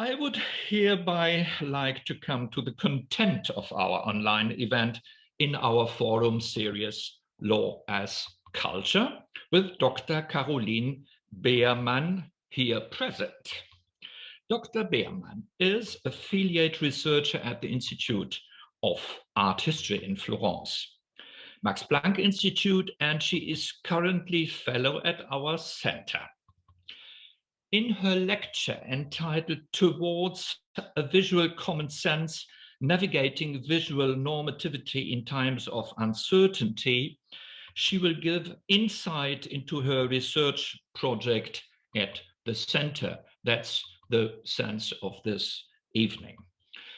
I would hereby like to come to the content of our online event in our forum series, Law as Culture, with Dr. Carolin Behrmann here present. Dr. Behrmann is affiliate researcher at the Institute of Art History in Florence, Max Planck Institute, and she is currently fellow at our center. In her lecture entitled Towards a Visual Common Sense, Navigating Visual Normativity in Times of Uncertainty, she will give insight into her research project at the center. That's the sense of this evening.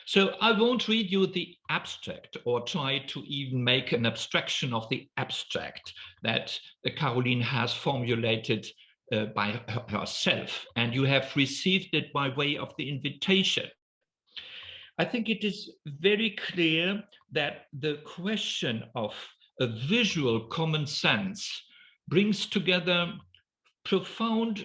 So I won't read you the abstract or try to even make an abstraction of the abstract that Carolin has formulated by herself, and you have received it by way of the invitation. I think it is very clear that the question of a visual common sense brings together profound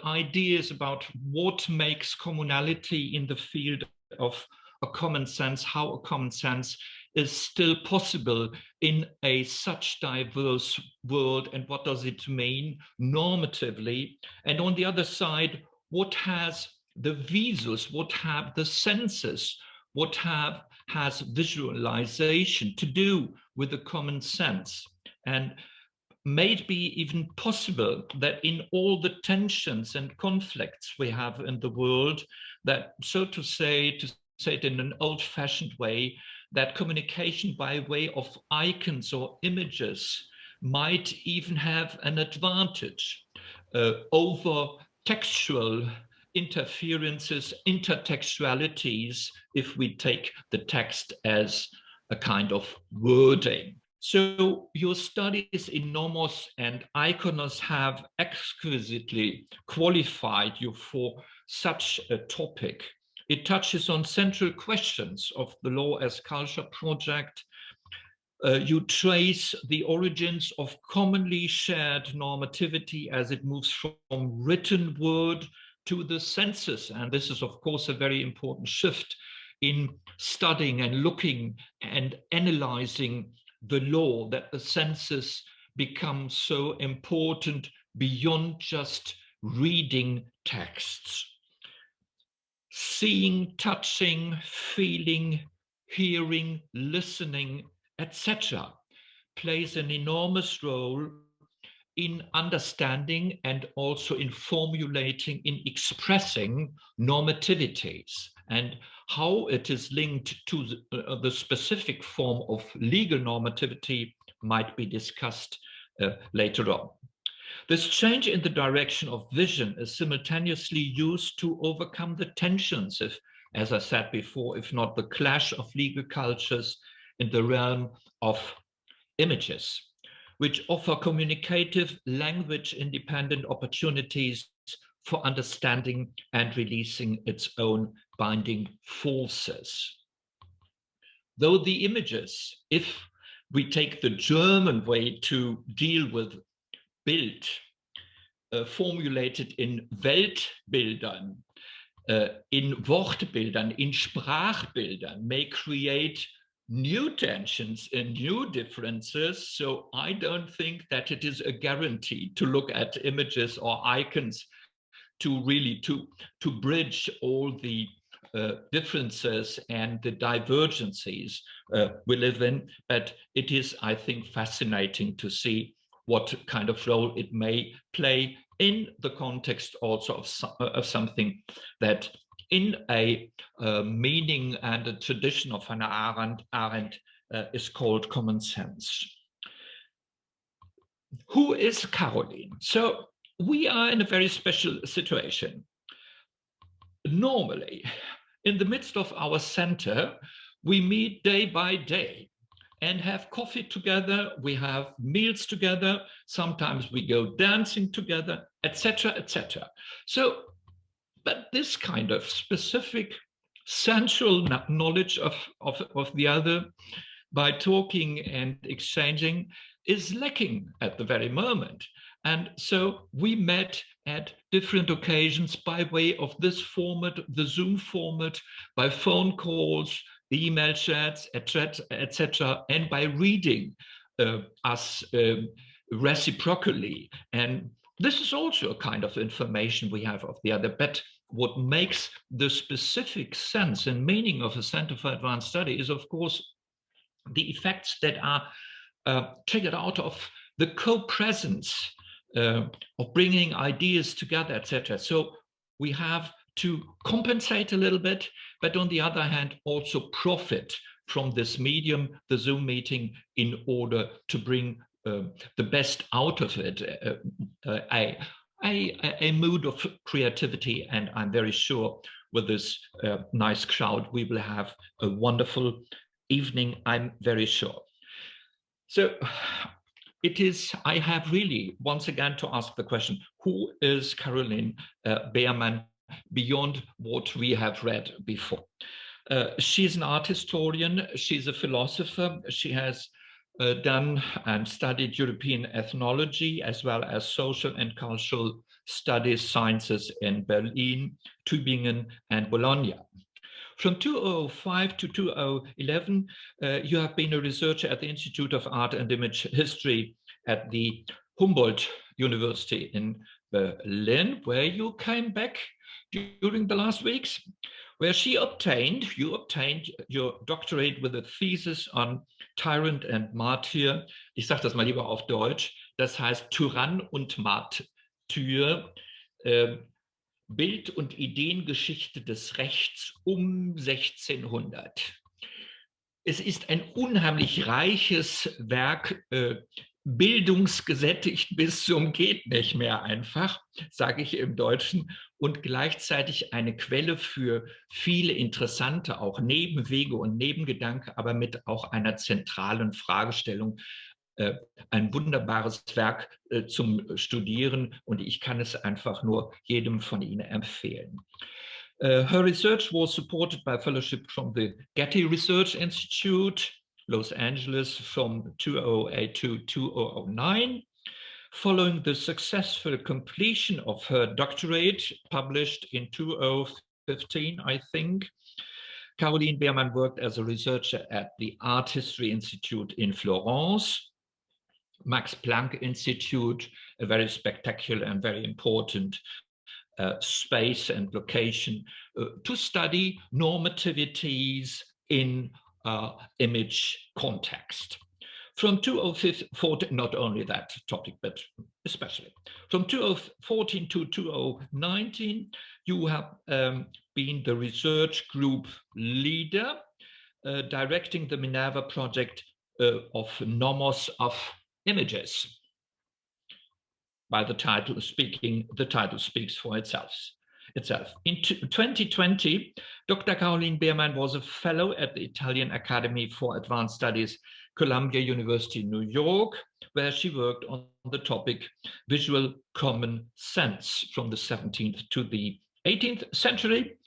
ideas about what makes communality in the field of a common sense, how a common sense is still possible in a such diverse world, and what does it mean normatively? And on the other side, what has the visus, what have the senses, what has visualization to do with the common sense? And may it be even possible that in all the tensions and conflicts we have in the world, that, so to say it in an old-fashioned way, that communication by way of icons or images might even have an advantage over textual interferences, intertextualities, if we take the text as a kind of wording. So your studies in Nomos and Iconos have exquisitely qualified you for such a topic. It touches on central questions of the Law as Culture project. You trace the origins of commonly shared normativity as it moves from written word to the senses. And this is, of course, a very important shift in studying and looking and analyzing the law, that the senses become so important beyond just reading texts. Seeing, touching, feeling, hearing, listening, etc., plays an enormous role in understanding and also in formulating, in expressing normativities, and how it is linked to the specific form of legal normativity might be discussed later on. This change in the direction of vision is simultaneously used to overcome the tensions, if, as I said before, if not the clash of legal cultures in the realm of images, which offer communicative, language-independent opportunities for understanding and releasing its own binding forces. Though the images, if we take the German way to deal with Bild, formulated in Weltbildern, in Wortbildern, in Sprachbildern, may create new tensions and new differences. So I don't think that it is a guarantee to look at images or icons to really to bridge all the differences and the divergencies we live in. But it is, I think, fascinating to see what kind of role it may play in the context also of something that in a meaning and a tradition of Hannah Arendt is called common sense. Who is Carolin? So we are in a very special situation. Normally, in the midst of our center, we meet day by day and have coffee together, we have meals together, sometimes we go dancing together, etc., etc. So, but this kind of specific sensual knowledge of the other by talking and exchanging is lacking at the very moment. And so we met at different occasions by way of this format, the Zoom format, by phone calls, email chats, etc., and by reading us reciprocally. And this is also a kind of information we have of the other. But what makes the specific sense and meaning of a Center for Advanced Study is, of course, the effects that are triggered out of the co-presence of bringing ideas together, etc. So we have to compensate a little bit, but on the other hand, also profit from this medium, the Zoom meeting, in order to bring the best out of it, a mood of creativity. And I'm very sure with this nice crowd, we will have a wonderful evening, I'm very sure. So it is, I have really once again to ask the question, who is Carolin Behrmann beyond what we have read before? She's an art historian, she's a philosopher, she has done and studied European ethnology as well as social and cultural studies sciences in Berlin, Tübingen, and Bologna. From 2005 to 2011, you have been a researcher at the Institute of Art and Image History at the Humboldt University in Berlin, where you came back during the last weeks, where you obtained your doctorate with a thesis on Tyrant and Martyr. Ich sage das mal lieber auf Deutsch. Das heißt Tyrann und Martyr. Bild- und Ideengeschichte des Rechts um 1600. Es ist ein unheimlich reiches Werk, bildungsgesättigt bis zum geht nicht mehr einfach, sage ich im Deutschen, und gleichzeitig eine Quelle für viele interessante auch Nebenwege und Nebengedanken, aber mit auch einer zentralen Fragestellung. Ein wunderbares Werk zum Studieren, und ich kann es einfach nur jedem von Ihnen empfehlen. Her research was supported by a fellowship from the Getty Research Institute, Los Angeles, from 2008 to 2009. Following the successful completion of her doctorate, published in 2015, I think, Carolin Behrmann worked as a researcher at the Art History Institute in Florence, Max Planck Institute, a very spectacular and very important space and location to study normativities in image context. From 2014, not only that topic, but especially. From 2014 to 2019, you have been the research group leader, directing the Minerva project of Nomos of Images. By the title speaks for itself. In 2020, Dr. Carolin Behrmann was a fellow at the Italian Academy for Advanced Studies, Columbia University, New York, where she worked on the topic visual common sense from the 17th to the 18th century.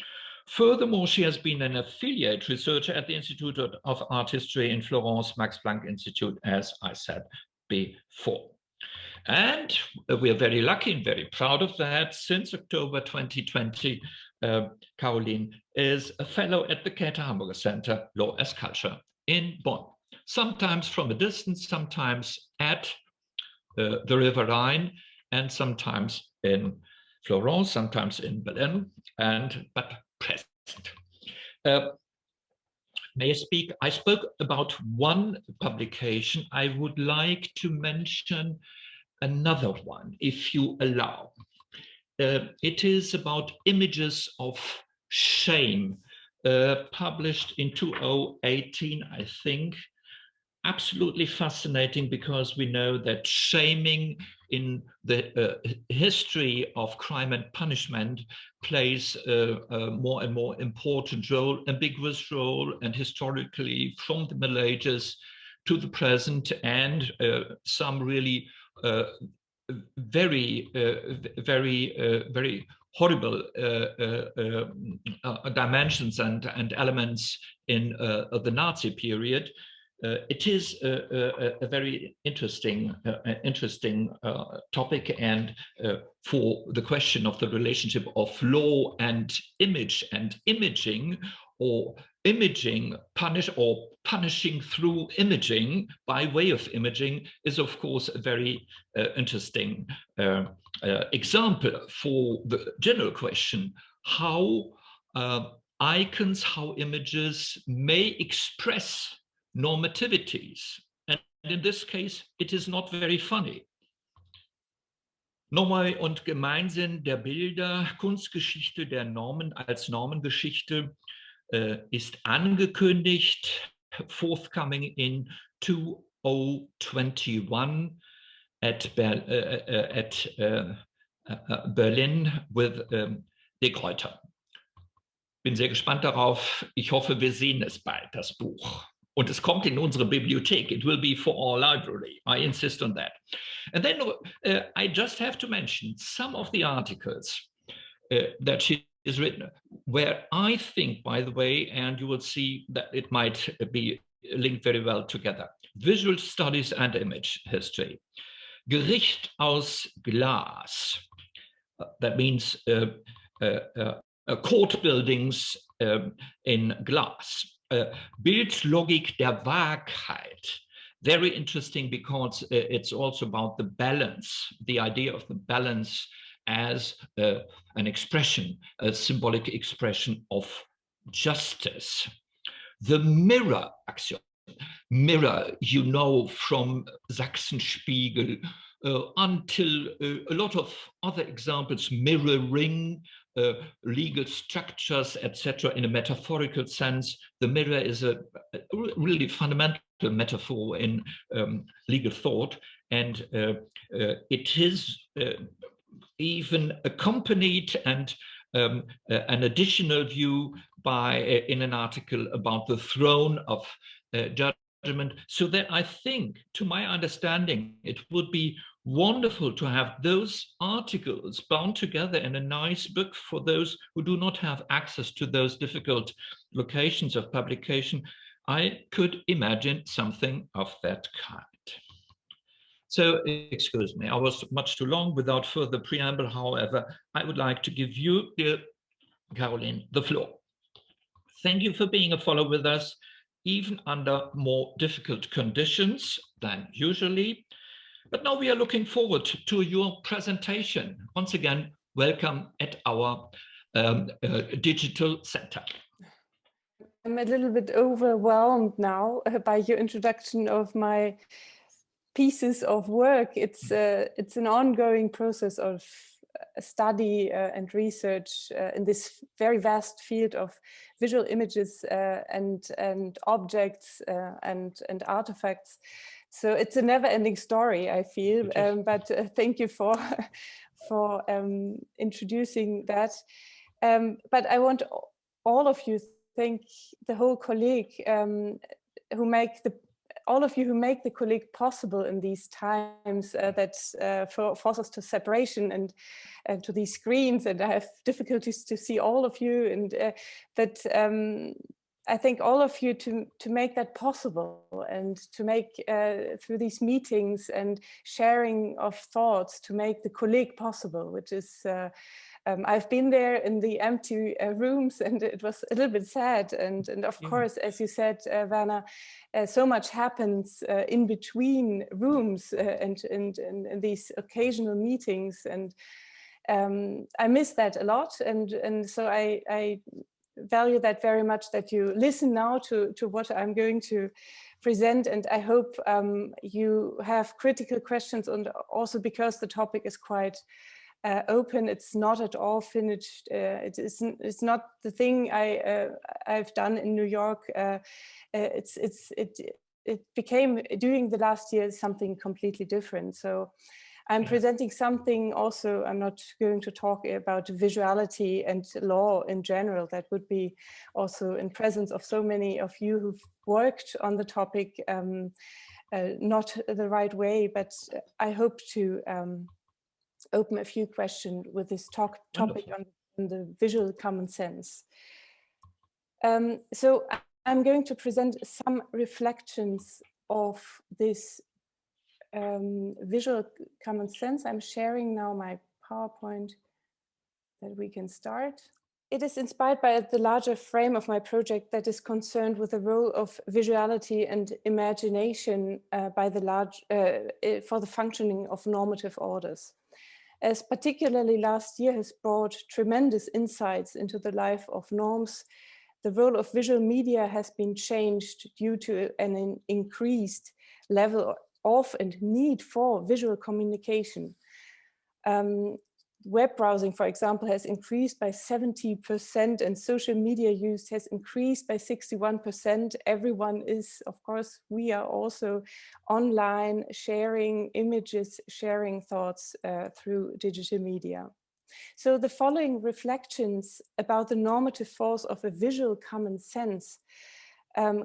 Furthermore, she has been an affiliate researcher at the Institute of Art History in Florence, Max Planck Institute, as I said before. And we are very lucky and very proud of that. Since October 2020, Carolin is a fellow at the Käte Hamburger Center, Law as Culture in Bonn. Sometimes from a distance, sometimes at the River Rhine, and sometimes in Florence, sometimes in Berlin, but present. May I speak? I spoke about one publication. I would like to mention another one, if you allow. It is about images of shame, published in 2018, I think. Absolutely fascinating, because we know that shaming in the history of crime and punishment plays a more and more important role, ambiguous role, and historically from the Middle Ages to the present, and some really very horrible dimensions and elements in the Nazi period. it is a very interesting topic, and for the question of the relationship of law and image and imaging, or imaging punishing through imaging by way of imaging, is of course a very interesting example for the general question how icons, how images may express normativities. And in this case, it is not very funny. Normal und Gemeinsinn der Bilder, Kunstgeschichte der Normen als Normengeschichte ist angekündigt, forthcoming in 2021 at Berlin with De Gruyter. Bin sehr gespannt darauf. Ich hoffe, wir sehen es bald, das Buch. Und es kommt in unsere Bibliothek. It will be for our library. I insist on that. And then I just have to mention some of the articles that she has written, where I think, by the way, and you will see that it might be linked very well together. Visual Studies and Image History. Gericht aus Glas. That means court buildings in glass. Bildlogik der Wahrheit. Very interesting because it's also about the balance, the idea of the balance as an expression, a symbolic expression of justice. The mirror axiom. Mirror, you know, from Sachsenspiegel until a lot of other examples, mirroring legal structures, etc., in a metaphorical sense. The mirror is a really fundamental metaphor in legal thought, and it is even accompanied and an additional view by in an article about the throne of judgment, so that I think, to my understanding, it would be wonderful to have those articles bound together in a nice book for those who do not have access to those difficult locations of publication. I could imagine something of that kind. So, excuse me, I was much too long. Without further preamble, however, I would like to give you, dear Carolin, the floor. Thank you for being a follower with us, even under more difficult conditions than usually. But now we are looking forward to your presentation. Once again, welcome at our digital center. I'm a little bit overwhelmed now by your introduction of my pieces of work. It's an ongoing process of study and research in this very vast field of visual images and objects and artifacts. So it's a never-ending story, I feel. But thank you for introducing that. But I want all of you thank the whole colleague all of you who make the colleague possible in these times that force us to separation and to these screens, and I have difficulties to see all of you, and I thank all of you to make that possible, and to make through these meetings and sharing of thoughts to make the colleague possible, which is I've been there in the empty rooms, and it was a little bit sad. And of course, as you said, Werner, so much happens in between rooms and in these occasional meetings. And I miss that a lot. And so I value that very much, that you listen now to what I'm going to present. And I hope you have critical questions, and also because the topic is quite open, it's not at all finished. It's not the thing I've done in New York. It became, during the last year, something completely different. So I'm presenting something also. I'm not going to talk about visuality and law in general. That would be also in presence of so many of you who've worked on the topic, not the right way, but I hope to open a few questions with this topic on the visual common sense. So I'm going to present some reflections of this visual common sense. I'm sharing now my PowerPoint that we can start. It is inspired by the larger frame of my project that is concerned with the role of visuality and imagination for the functioning of normative orders. As particularly last year has brought tremendous insights into the life of norms, the role of visual media has been changed due to an increased level of and need for visual communication. Web browsing, for example, has increased by 70% and social media use has increased by 61%. Everyone is, of course, we are also online sharing images, sharing thoughts through digital media. So the following reflections about the normative force of a visual common sense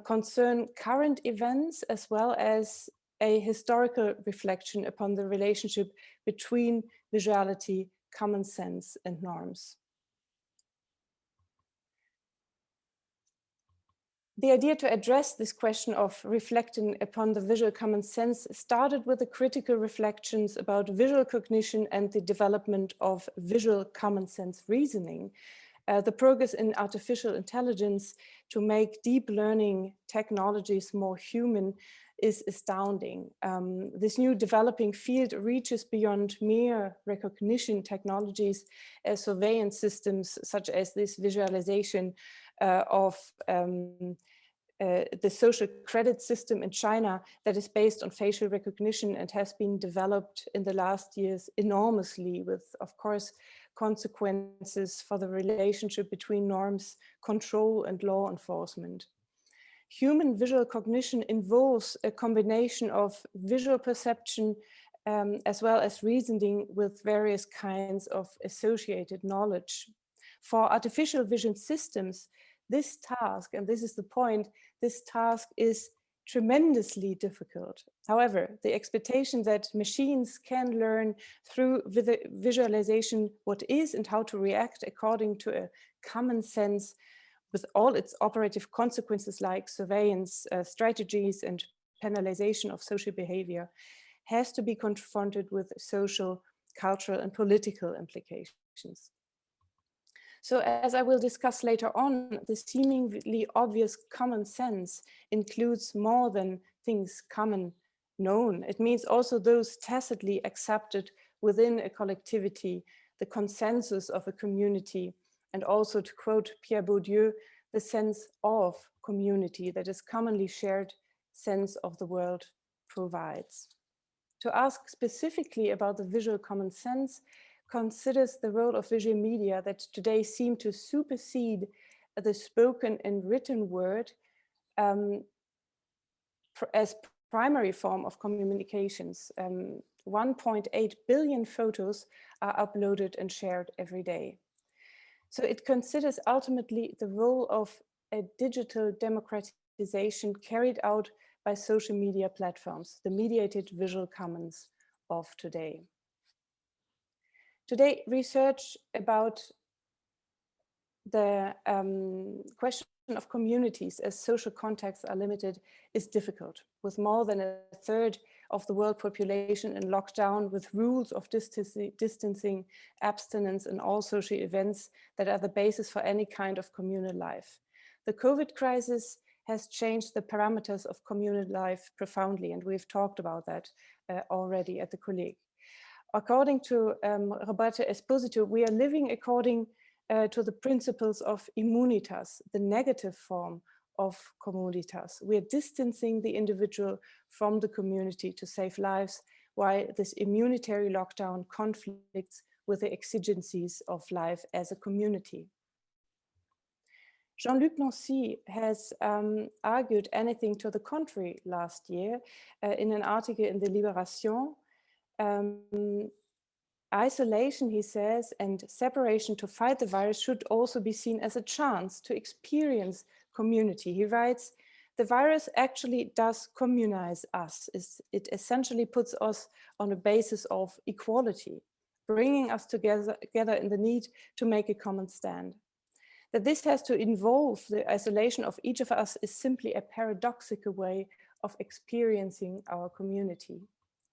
concern current events as well as a historical reflection upon the relationship between visuality, common sense, and norms. The idea to address this question of reflecting upon the visual common sense started with the critical reflections about visual cognition and the development of visual common sense reasoning. The progress in artificial intelligence to make deep learning technologies more human is astounding. This new developing field reaches beyond mere recognition technologies as surveillance systems, such as this visualization of the social credit system in China that is based on facial recognition and has been developed in the last years enormously with, of course, consequences for the relationship between norms, control, and law enforcement. Human visual cognition involves a combination of visual perception as well as reasoning with various kinds of associated knowledge. For artificial vision systems, this task, and this is the point, this task is tremendously difficult. However, the expectation that machines can learn through visualization what is and how to react according to a common sense with all its operative consequences like surveillance strategies and penalization of social behavior has to be confronted with social, cultural, and political implications. So as I will discuss later on, the seemingly obvious common sense includes more than things common known. It means also those tacitly accepted within a collectivity, the consensus of a community, and also, to quote Pierre Bourdieu, the sense of community that is commonly shared sense of the world provides. To ask specifically about the visual common sense, considers the role of visual media that today seem to supersede the spoken and written word as primary form of communications. 1.8 billion photos are uploaded and shared every day. So it considers ultimately the role of a digital democratization carried out by social media platforms, the mediated visual commons of today. Today, research about the question of communities as social contexts are limited is difficult, with more than a third of the world population in lockdown, with rules of distancing, abstinence, and all social events that are the basis for any kind of communal life. The COVID crisis has changed the parameters of communal life profoundly, and we've talked about that already at the colleague. According to Roberto Esposito, we are living according to the principles of immunitas, the negative form of communitas. We are distancing the individual from the community to save lives, while this immunitary lockdown conflicts with the exigencies of life as a community. Jean-Luc Nancy has argued anything to the contrary last year in an article in the Libération. Isolation, he says, and separation to fight the virus should also be seen as a chance to experience community. He writes, the virus actually does communize us. It essentially puts us on a basis of equality, bringing us together in the need to make a common stand. That this has to involve the isolation of each of us is simply a paradoxical way of experiencing our community.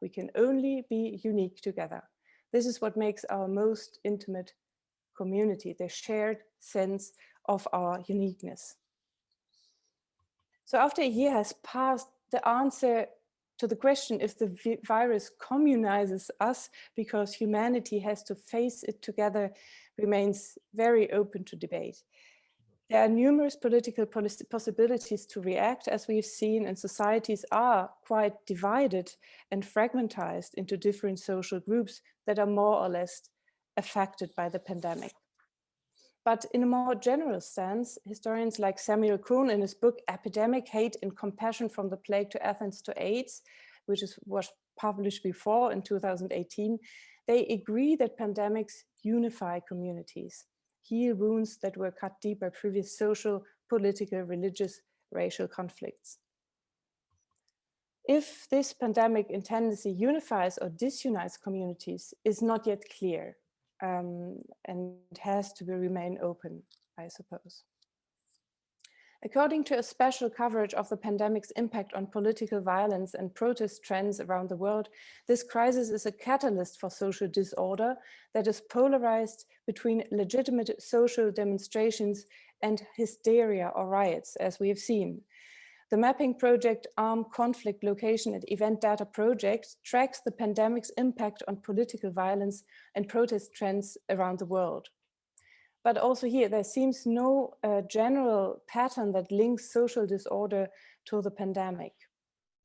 We can only be unique together. This is what makes our most intimate community, the shared sense of our uniqueness. So after a year has passed, the answer to the question if the virus communizes us because humanity has to face it together remains very open to debate. There are numerous political possibilities to react, as we've seen, and societies are quite divided and fragmentized into different social groups that are more or less affected by the pandemic. But in a more general sense, historians like Samuel Kuhn in his book Epidemic, Hate and Compassion from the Plague to Athens to AIDS, which was published before in 2018, they agree that pandemics unify communities, heal wounds that were cut deep by previous social, political, religious, racial conflicts. If this pandemic in tendency unifies or disunites communities is not yet clear, and has to remain open, I suppose. According to a special coverage of the pandemic's impact on political violence and protest trends around the world, this crisis is a catalyst for social disorder that is polarized between legitimate social demonstrations and hysteria or riots, as we have seen. The mapping project Armed Conflict Location and Event Data Project tracks the pandemic's impact on political violence and protest trends around the world. But also here, there seems no general pattern that links social disorder to the pandemic.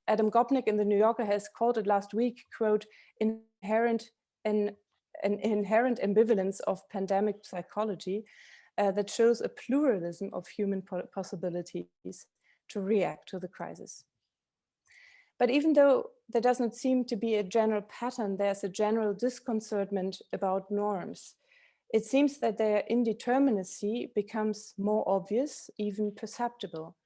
Adam Gopnik in the New Yorker has called it last week, quote, an inherent ambivalence of pandemic psychology that shows a pluralism of human possibilities to react to the crisis. But even though there does not seem to be a general pattern, there's a general disconcertment about norms. It seems that their indeterminacy becomes more obvious, even perceptible.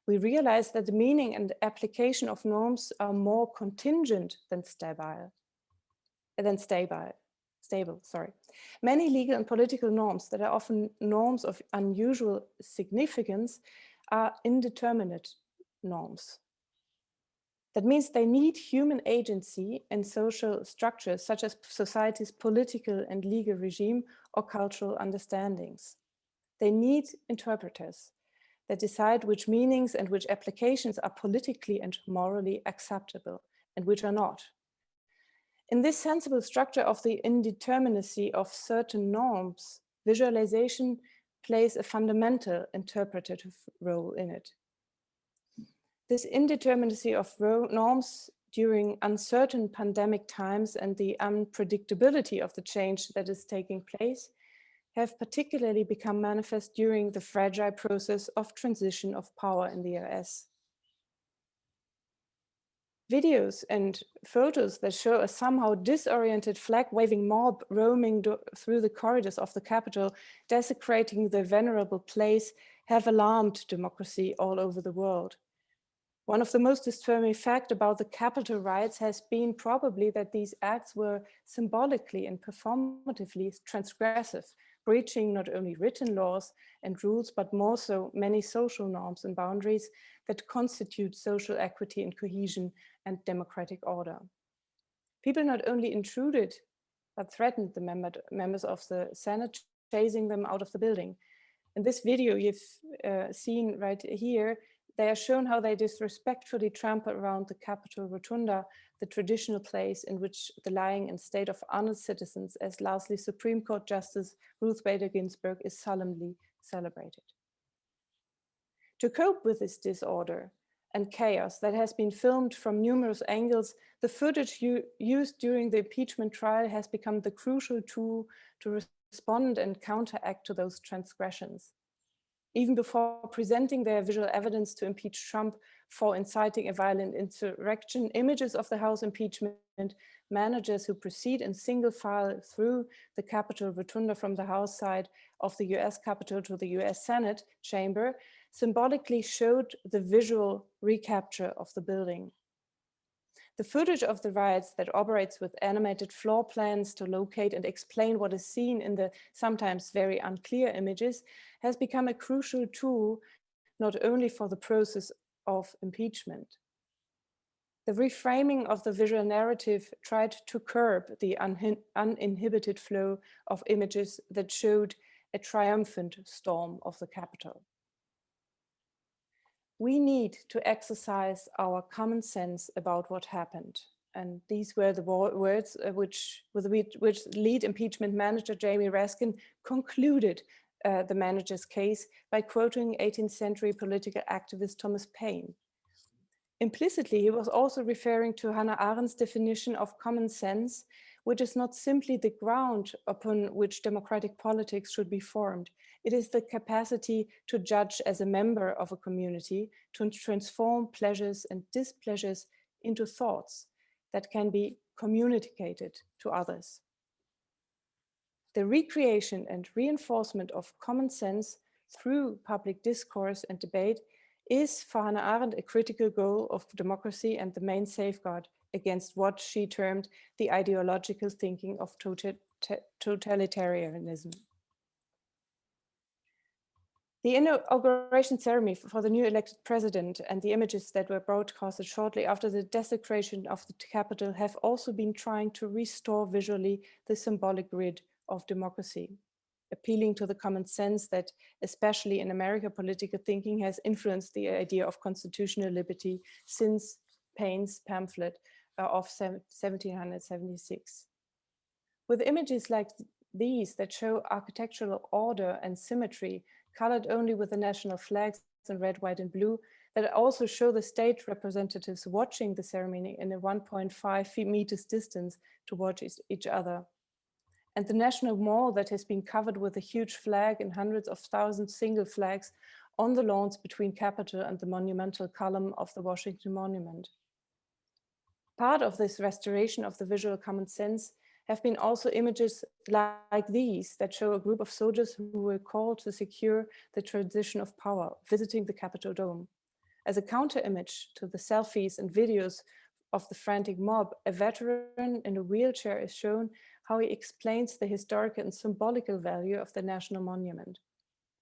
We realize that the meaning and application of norms are more contingent than stable. Many legal and political norms that are often norms of unusual significance are indeterminate norms. That means they need human agency and social structures such as society's political and legal regime or cultural understandings. They need interpreters that decide which meanings and which applications are politically and morally acceptable and which are not. In this sensible structure of the indeterminacy of certain norms, visualization plays a fundamental interpretative role in it. This indeterminacy of norms during uncertain pandemic times and the unpredictability of the change that is taking place have particularly become manifest during the fragile process of transition of power in the US. Videos and photos that show a somehow disoriented flag-waving mob roaming through the corridors of the Capitol, desecrating the venerable place, have alarmed democracy all over the world. One of the most disturbing facts about the Capitol riots has been probably that these acts were symbolically and performatively transgressive, breaching not only written laws and rules, but more so many social norms and boundaries that constitute social equity and cohesion and democratic order. People not only intruded, but threatened the members of the Senate, chasing them out of the building. In this video you've seen right here, they are shown how they disrespectfully trample around the Capitol Rotunda, the traditional place in which the lying in state of honored citizens, as lastly Supreme Court Justice Ruth Bader Ginsburg, is solemnly celebrated. To cope with this disorder and chaos that has been filmed from numerous angles, the footage used during the impeachment trial has become the crucial tool to respond and counteract to those transgressions. Even before presenting their visual evidence to impeach Trump for inciting a violent insurrection, images of the House impeachment managers who proceed in single file through the Capitol Rotunda from the House side of the US Capitol to the US Senate chamber symbolically showed the visual recapture of the building. The footage of the riots that operates with animated floor plans to locate and explain what is seen in the sometimes very unclear images has become a crucial tool not only for the process of impeachment. The reframing of the visual narrative tried to curb the uninhibited flow of images that showed a triumphant storm of the Capitol. We need to exercise our common sense about what happened. And these were the words with which lead impeachment manager Jamie Raskin concluded the manager's case by quoting 18th century political activist Thomas Paine. Implicitly, he was also referring to Hannah Arendt's definition of common sense, which is not simply the ground upon which democratic politics should be formed. It is the capacity to judge as a member of a community, to transform pleasures and displeasures into thoughts that can be communicated to others. The recreation and reinforcement of common sense through public discourse and debate is for Hannah Arendt a critical goal of democracy and the main safeguard against what she termed the ideological thinking of totalitarianism. The inauguration ceremony for the new elected president and the images that were broadcasted shortly after the desecration of the Capitol have also been trying to restore visually the symbolic grid of democracy, appealing to the common sense that, especially in America, political thinking has influenced the idea of constitutional liberty since Paine's pamphlet of 1776. With images like these that show architectural order and symmetry, colored only with the national flags in red, white, and blue, that also show the state representatives watching the ceremony in a 1.5 meters distance to watch each other. And the National Mall that has been covered with a huge flag and hundreds of thousands single flags on the lawns between Capitol and the monumental column of the Washington Monument. Part of this restoration of the visual common sense have been also images like these that show a group of soldiers who were called to secure the transition of power, visiting the Capitol Dome. As a counter image to the selfies and videos of the frantic mob, a veteran in a wheelchair is shown how he explains the historical and symbolical value of the national monument.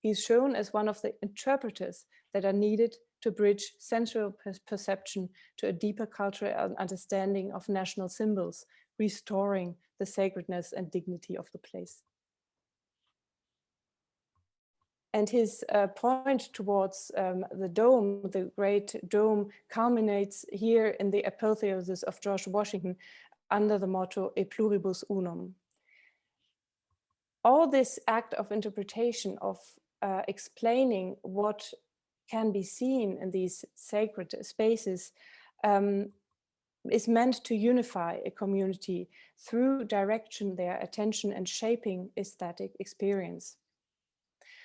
He's shown as one of the interpreters that are needed to bridge sensual perception to a deeper cultural understanding of national symbols, restoring the sacredness and dignity of the place. And his point towards the dome, the great dome, culminates here in the apotheosis of George Washington under the motto E pluribus unum. All this act of interpretation, of explaining what can be seen in these sacred spaces is meant to unify a community through direction their attention and shaping aesthetic experience.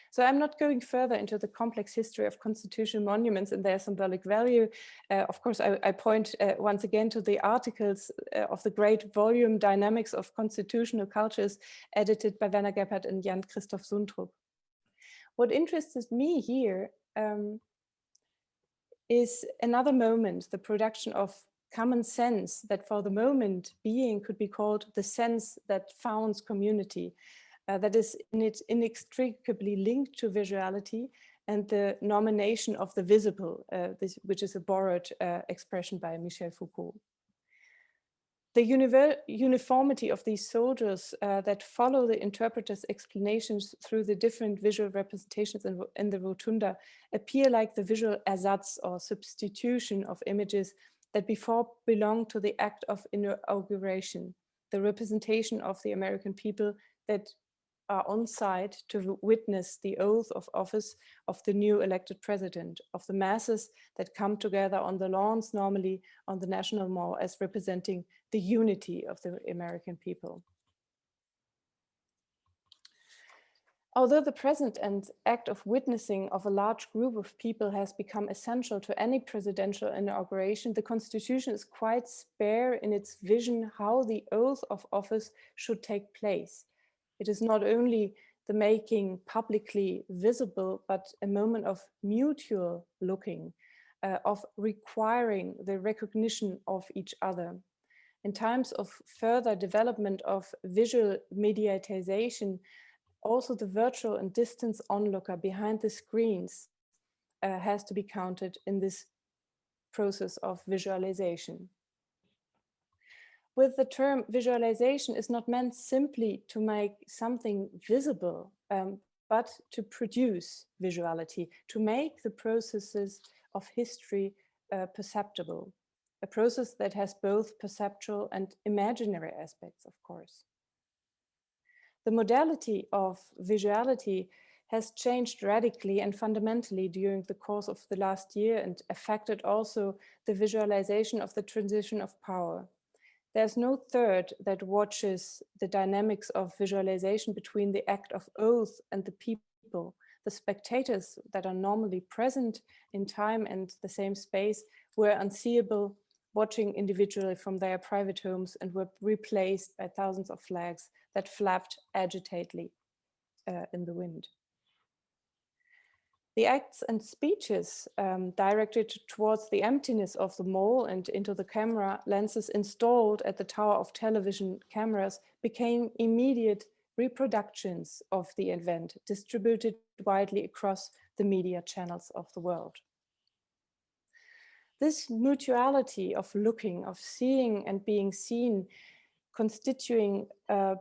So I'm not going further into the complex history of constitutional monuments and their symbolic value. Of course, I point once again to the articles of the great volume Dynamics of Constitutional Cultures, edited by Werner Gebhardt and Jan Christoph Sundrup. What interests me here is another moment, the production of common sense that for the moment being could be called the sense that founds community. That is inextricably linked to visuality and the nomination of the visible, which is a borrowed expression by Michel Foucault. The uniformity of these soldiers that follow the interpreter's explanations through the different visual representations in the rotunda appear like the visual ersatz or substitution of images that before belonged to the act of inauguration, the representation of the American people that are on site to witness the oath of office of the new elected president, of the masses that come together on the lawns, normally on the National Mall, as representing the unity of the American people. Although the present and act of witnessing of a large group of people has become essential to any presidential inauguration, the Constitution is quite spare in its vision how the oath of office should take place. It is not only the making publicly visible, but a moment of mutual looking, of requiring the recognition of each other. In times of further development of visual mediatization, also the virtual and distance onlooker behind the screens has to be counted in this process of visualization. With the term visualization is not meant simply to make something visible, but to produce visuality, to make the processes of history perceptible, a process that has both perceptual and imaginary aspects, of course. The modality of visuality has changed radically and fundamentally during the course of the last year and affected also the visualization of the transition of power. There's no third that watches the dynamics of visualization between the act of oath and the people. The spectators that are normally present in time and the same space were unseeable, watching individually from their private homes, and were replaced by thousands of flags that flapped agitatedly in the wind. The acts and speeches directed towards the emptiness of the mall and into the camera lenses installed at the tower of television cameras became immediate reproductions of the event, distributed widely across the media channels of the world. This mutuality of looking, of seeing and being seen, constituting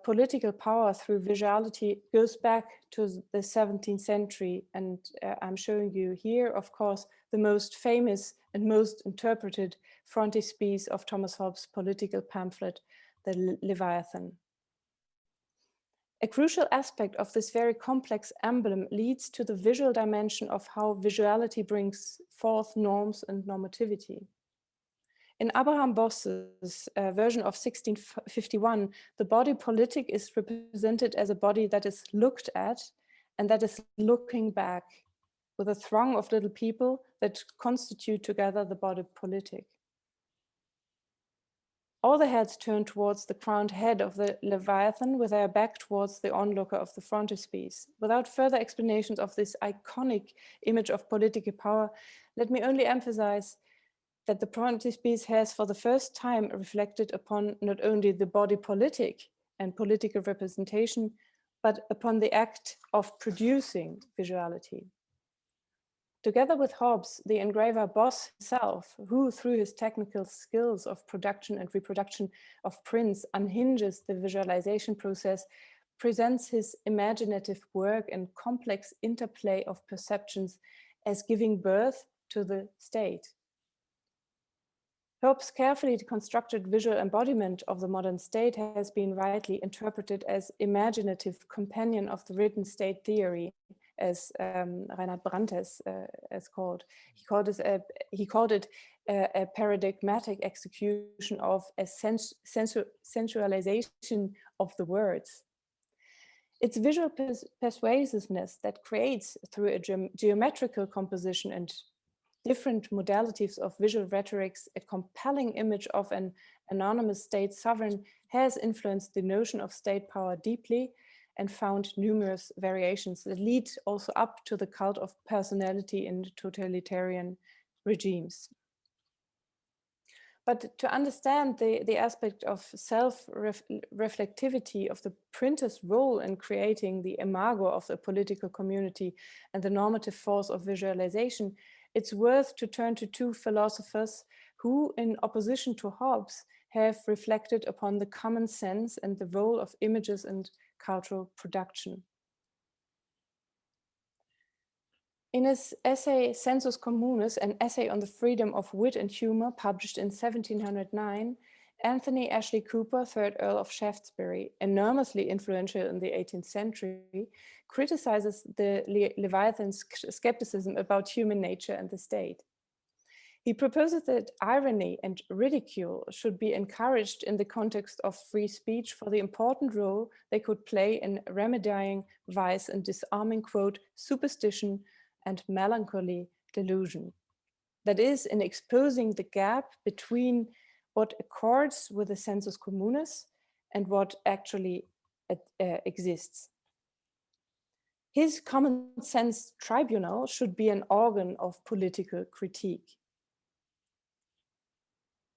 political power through visuality goes back to the 17th century. And I'm showing you here, of course, the most famous and most interpreted frontispiece of Thomas Hobbes' political pamphlet, the Leviathan. A crucial aspect of this very complex emblem leads to the visual dimension of how visuality brings forth norms and normativity. In Abraham Boss's version of 1651, the body politic is represented as a body that is looked at and that is looking back, with a throng of little people that constitute together the body politic. All the heads turn towards the crowned head of the Leviathan with their back towards the onlooker of the frontispiece. Without further explanations of this iconic image of political power, let me only emphasize that the frontispiece has for the first time reflected upon not only the body politic and political representation, but upon the act of producing visuality. Together with Hobbes, the engraver Boss himself, who through his technical skills of production and reproduction of prints unhinges the visualization process, presents his imaginative work and complex interplay of perceptions as giving birth to the state. Hobbes' carefully constructed visual embodiment of the modern state has been rightly interpreted as imaginative companion of the written state theory, as Reinhard Brandt has called. He called it a paradigmatic execution of a sensualization of the words. Its visual persuasiveness that creates through a geometrical composition and different modalities of visual rhetorics a compelling image of an anonymous state sovereign has influenced the notion of state power deeply and found numerous variations that lead also up to the cult of personality in totalitarian regimes. But to understand the aspect of self-reflectivity of the printer's role in creating the imago of the political community and the normative force of visualization, it's worth to turn to two philosophers who, in opposition to Hobbes, have reflected upon the common sense and the role of images and cultural production. In his essay Sensus Communis, an essay on the freedom of wit and humor published in 1709, Anthony Ashley Cooper, 3rd Earl of Shaftesbury, enormously influential in the 18th century, criticizes the Leviathan's skepticism about human nature and the state. He proposes that irony and ridicule should be encouraged in the context of free speech for the important role they could play in remedying vice and disarming, quote, superstition and melancholy delusion. That is, in exposing the gap between what accords with the sensus communis and what actually exists. His common sense tribunal should be an organ of political critique.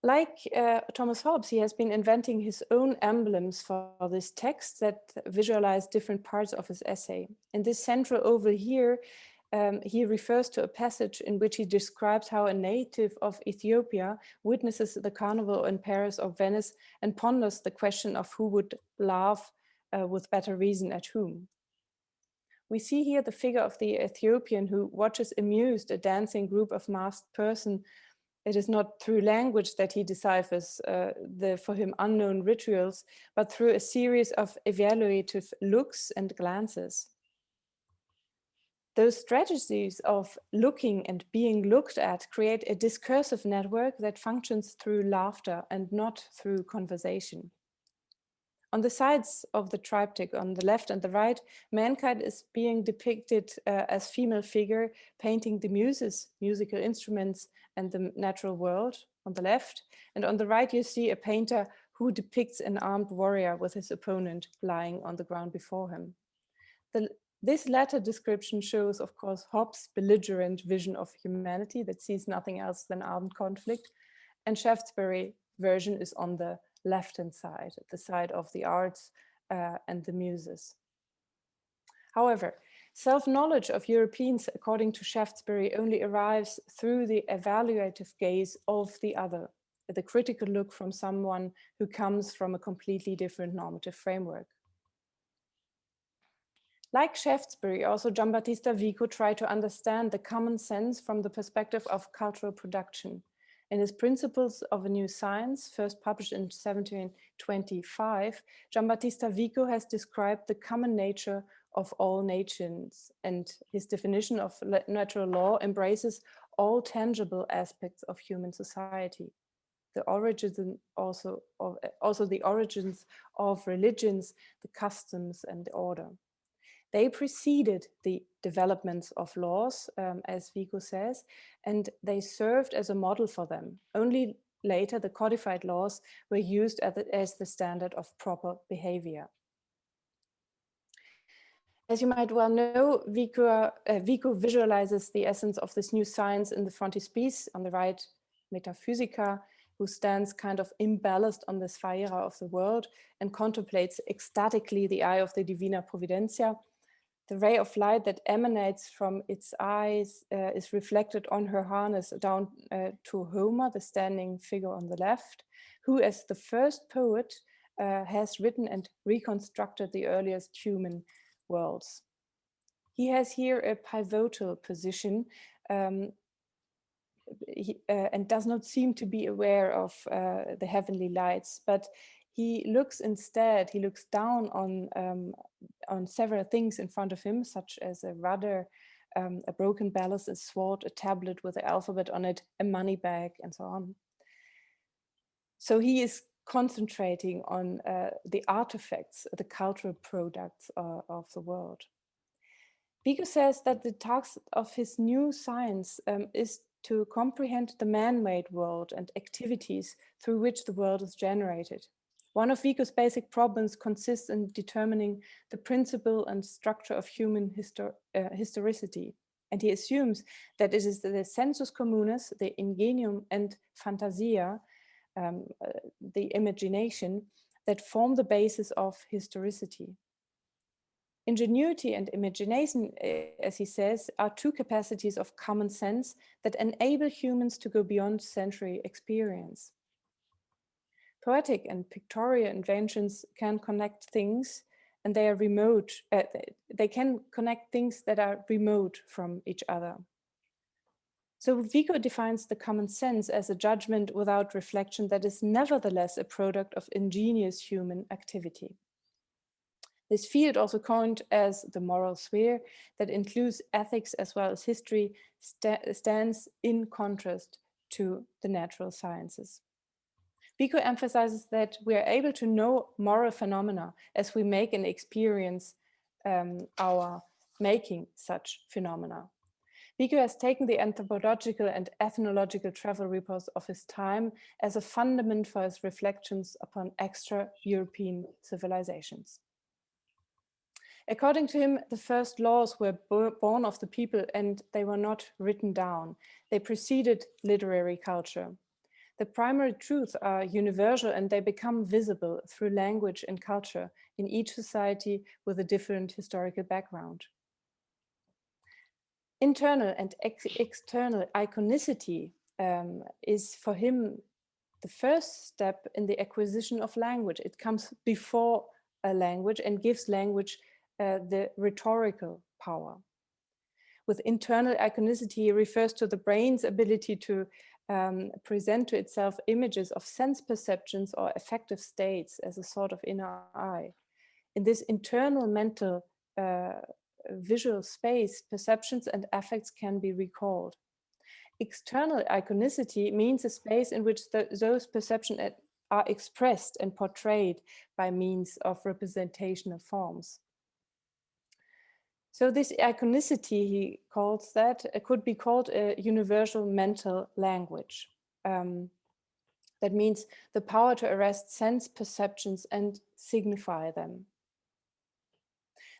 Like Thomas Hobbes, he has been inventing his own emblems for this text that visualize different parts of his essay. In this central oval here, he refers to a passage in which he describes how a native of Ethiopia witnesses the carnival in Paris or Venice and ponders the question of who would laugh with better reason at whom. We see here the figure of the Ethiopian who watches amused a dancing group of masked persons. It is not through language that he deciphers the for him unknown rituals, but through a series of evaluative looks and glances. Those strategies of looking and being looked at create a discursive network that functions through laughter and not through conversation. On the sides of the triptych, on the left and the right, mankind is being depicted as female figure painting the muses, musical instruments, and the natural world on the left. And on the right, you see a painter who depicts an armed warrior with his opponent lying on the ground before him. This latter description shows, of course, Hobbes' belligerent vision of humanity that sees nothing else than armed conflict. And Shaftesbury's version is on the left-hand side, the side of the arts and the muses. However, self-knowledge of Europeans, according to Shaftesbury, only arrives through the evaluative gaze of the other, the critical look from someone who comes from a completely different normative framework. Like Shaftesbury, also Giambattista Vico tried to understand the common sense from the perspective of cultural production. In his Principles of a New Science, first published in 1725, Giambattista Vico has described the common nature of all nations, and his definition of natural law embraces all tangible aspects of human society. The origins also the origins of religions, the customs, and the order. They preceded the developments of laws, as Vico says, and they served as a model for them. Only later, the codified laws were used as the standard of proper behavior. As you might well know, Vico visualizes the essence of this new science in the frontispiece on the right, Metaphysica, who stands kind of imbalanced on the sphaera of the world and contemplates ecstatically the eye of the Divina Providentia. The ray of light that emanates from its eyes is reflected on her harness down to Homer, the standing figure on the left, who as the first poet has written and reconstructed the earliest human worlds. He has here a pivotal position and does not seem to be aware of the heavenly lights, but he looks down on several things in front of him, such as a rudder, a broken ballast, a sword, a tablet with the alphabet on it, a money bag, and so on. So he is concentrating on the artifacts, the cultural products of the world. Vico says that the task of his new science is to comprehend the man-made world and activities through which the world is generated. One of Vico's basic problems consists in determining the principle and structure of human historicity. And he assumes that it is the sensus communis, the ingenium and fantasia, the imagination, that form the basis of historicity. Ingenuity and imagination, as he says, are two capacities of common sense that enable humans to go beyond sensory experience. Poetic and pictorial inventions can connect things, and they are remote. They can connect things that are remote from each other. So Vico defines the common sense as a judgment without reflection that is nevertheless a product of ingenious human activity. This field, also coined as the moral sphere, that includes ethics as well as history, stands in contrast to the natural sciences. Vico emphasizes that we are able to know moral phenomena as we make and experience our making such phenomena. Vico has taken the anthropological and ethnological travel reports of his time as a fundament for his reflections upon extra-European civilizations. According to him, the first laws were born of the people and they were not written down. They preceded literary culture. The primary truths are universal and they become visible through language and culture in each society with a different historical background. Internal and external iconicity is for him the first step in the acquisition of language. It comes before a language and gives language the rhetorical power. With internal iconicity, he refers to the brain's ability to present to itself images of sense perceptions or affective states as a sort of inner eye. In this internal mental visual space, perceptions and affects can be recalled. External iconicity means a space in which those perceptions are expressed and portrayed by means of representational forms. So this iconicity, he calls that, could be called a universal mental language. That means the power to arrest sense perceptions and signify them.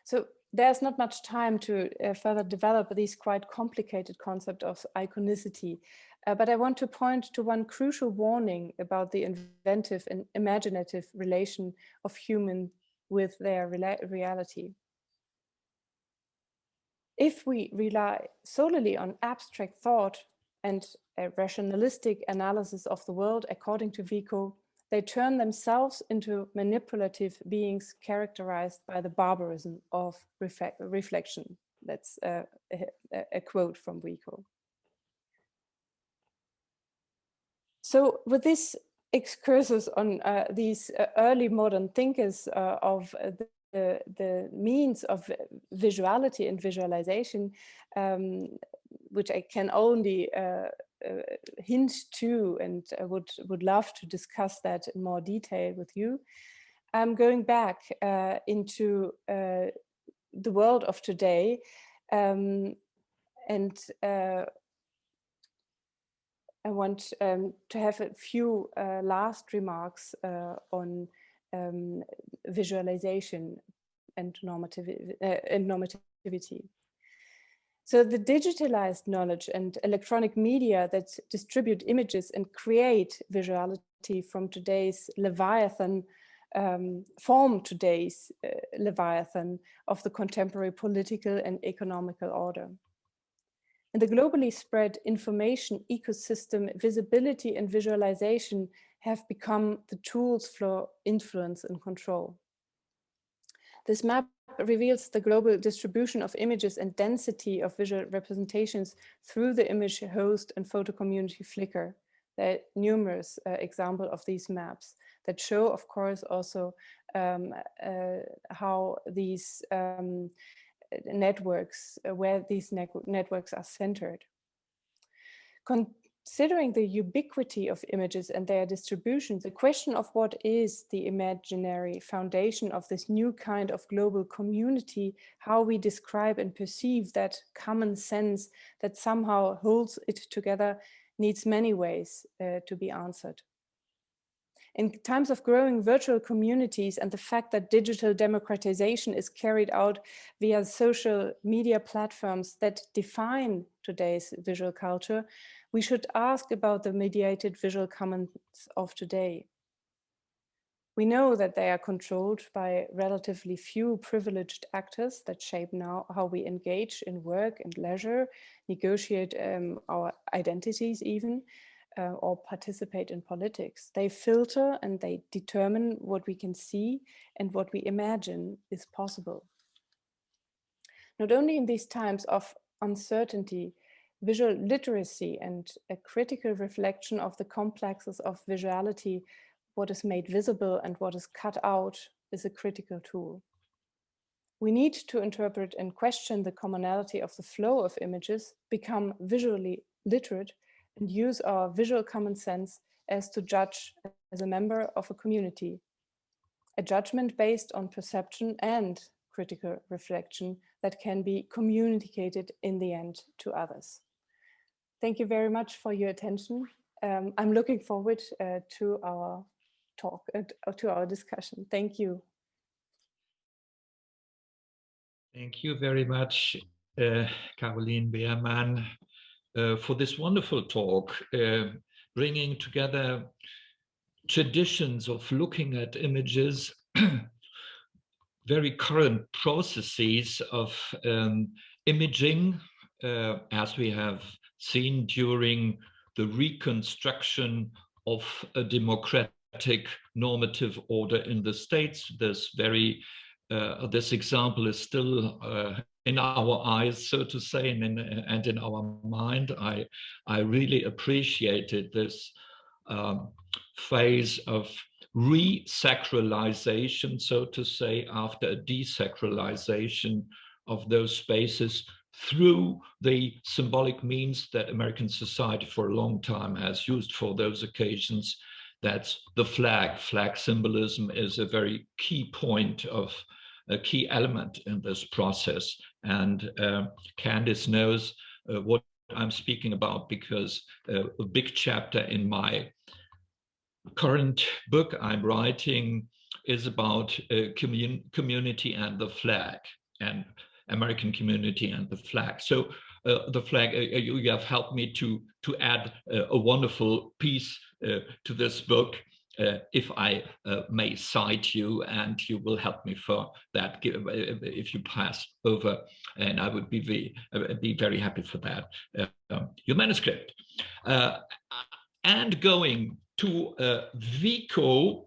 So there's not much time to further develop these quite complicated concept of iconicity, but I want to point to one crucial warning about the inventive and imaginative relation of human with their reality. If we rely solely on abstract thought and a rationalistic analysis of the world, according to Vico, they turn themselves into manipulative beings characterized by the barbarism of reflection. That's a quote from Vico. So with this excursus on these early modern thinkers of the means of visuality and visualization, which I can only hint to, and I would love to discuss that in more detail with you. I'm going back into the world of today, and I want to have a few last remarks on visualization and normativity. So the digitalized knowledge and electronic media that distribute images and create visuality from today's Leviathan, form today's Leviathan of the contemporary political and economical order. In the globally spread information ecosystem, visibility and visualization have become the tools for influence and control. This map reveals the global distribution of images and density of visual representations through the image host and photo community Flickr. There are numerous examples of these maps that show, of course, also how these networks, where these networks are centered. Considering the ubiquity of images and their distribution, the question of what is the imaginary foundation of this new kind of global community, how we describe and perceive that common sense that somehow holds it together, needs many ways to be answered. In times of growing virtual communities and the fact that digital democratization is carried out via social media platforms that define today's visual culture, we should ask about the mediated visual commons of today. We know that they are controlled by relatively few privileged actors that shape now how we engage in work and leisure, negotiate our identities even, or participate in politics. They filter and they determine what we can see and what we imagine is possible. Not only in these times of uncertainty, visual literacy and a critical reflection of the complexes of visuality, what is made visible and what is cut out, is a critical tool. We need to interpret and question the commonality of the flow of images, become visually literate, and use our visual common sense as to judge as a member of a community. A judgment based on perception and critical reflection that can be communicated in the end to others. Thank you very much for your attention. I'm looking forward to our talk, to our discussion. Thank you. Thank you very much, Carolin Behrmann, for this wonderful talk. bringing together traditions of looking at images, very current processes of imaging, as we have seen during the reconstruction of a democratic normative order in the States. This example is still in our eyes, so to say, and in our mind. I really appreciated this phase of re-sacralization, so to say, after a desacralization of those spaces through the symbolic means that American society for a long time has used for those occasions. That's the flag. Flag symbolism is a very key point of a key element in this process. And Candice knows what I'm speaking about, because a big chapter in my current book I'm writing is about community and the flag, and American community and the flag. So the flag, you have helped me to add a wonderful piece to this book, if I may cite you, and you will help me for that if you pass over, and I would be very happy for that, your manuscript. And going to Vico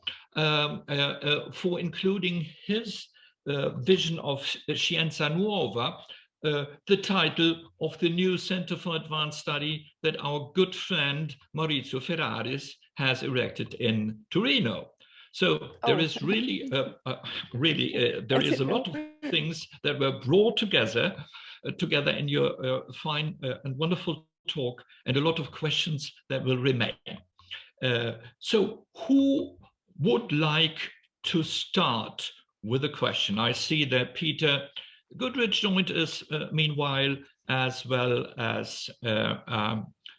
for including his vision of Scienza Nuova, the title of the new Center for Advanced Study that our good friend Maurizio Ferraris has erected in Torino. So there is really, there is a lot of things that were brought together in your fine and wonderful talk, and a lot of questions that will remain. So who would like to start with a question? I see that Peter Goodrich joined us meanwhile, as well as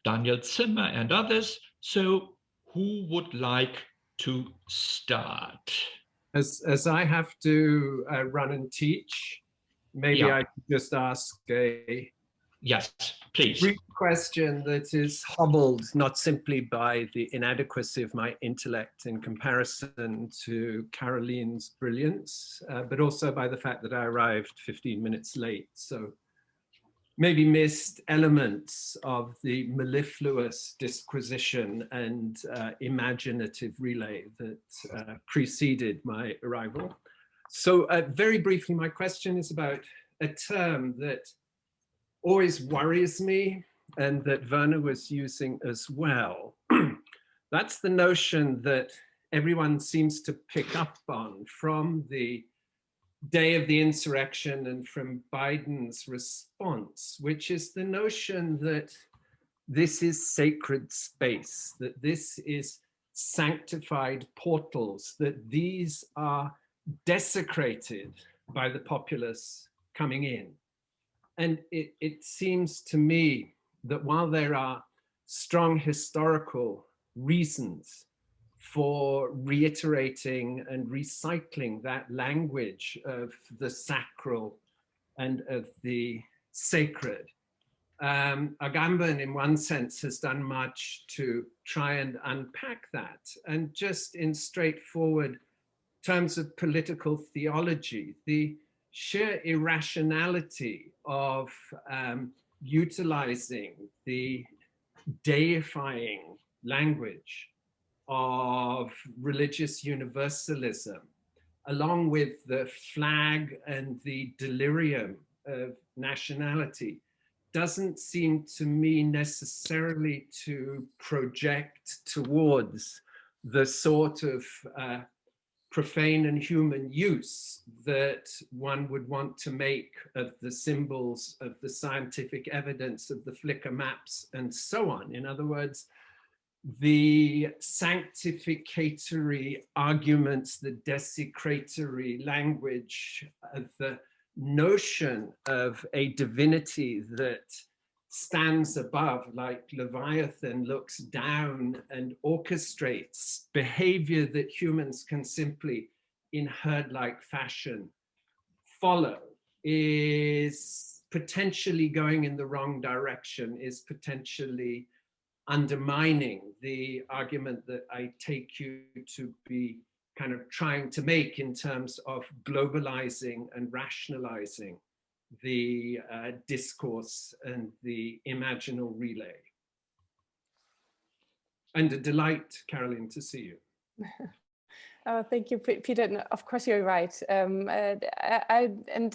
Daniel Zimmer and others. So who would like to start? As I have to run and teach, maybe I could just ask a yes, please. brief question that is hobbled not simply by the inadequacy of my intellect in comparison to Carolin's brilliance, but also by the fact that I arrived 15 minutes late. So maybe missed elements of the mellifluous disquisition and imaginative relay that preceded my arrival. So very briefly, my question is about a term that always worries me, and that Werner was using as well. That's the notion that everyone seems to pick up on from the day of the insurrection and from Biden's response, which is the notion that this is sacred space, that this is sanctified portals, that these are desecrated by the populace coming in. And it seems to me that while there are strong historical reasons for reiterating and recycling that language of the sacral and of the sacred, Agamben in one sense has done much to try and unpack that. And just in straightforward terms of political theology, the sheer irrationality of utilizing the deifying language of religious universalism, along with the flag and the delirium of nationality, doesn't seem to me necessarily to project towards the sort of profane and human use that one would want to make of the symbols, of the scientific evidence, of the Flickr maps, and so on. In other words, the sanctificatory arguments, the desecratory language, the notion of a divinity that stands above, like Leviathan looks down and orchestrates behavior that humans can simply, in herd-like fashion, follow, is potentially going in the wrong direction, is potentially undermining the argument that I take you to be kind of trying to make in terms of globalizing and rationalizing the discourse and the imaginal relay. And a delight, Carolin, to see you. Oh, thank you, Peter. No, of course, you're right. I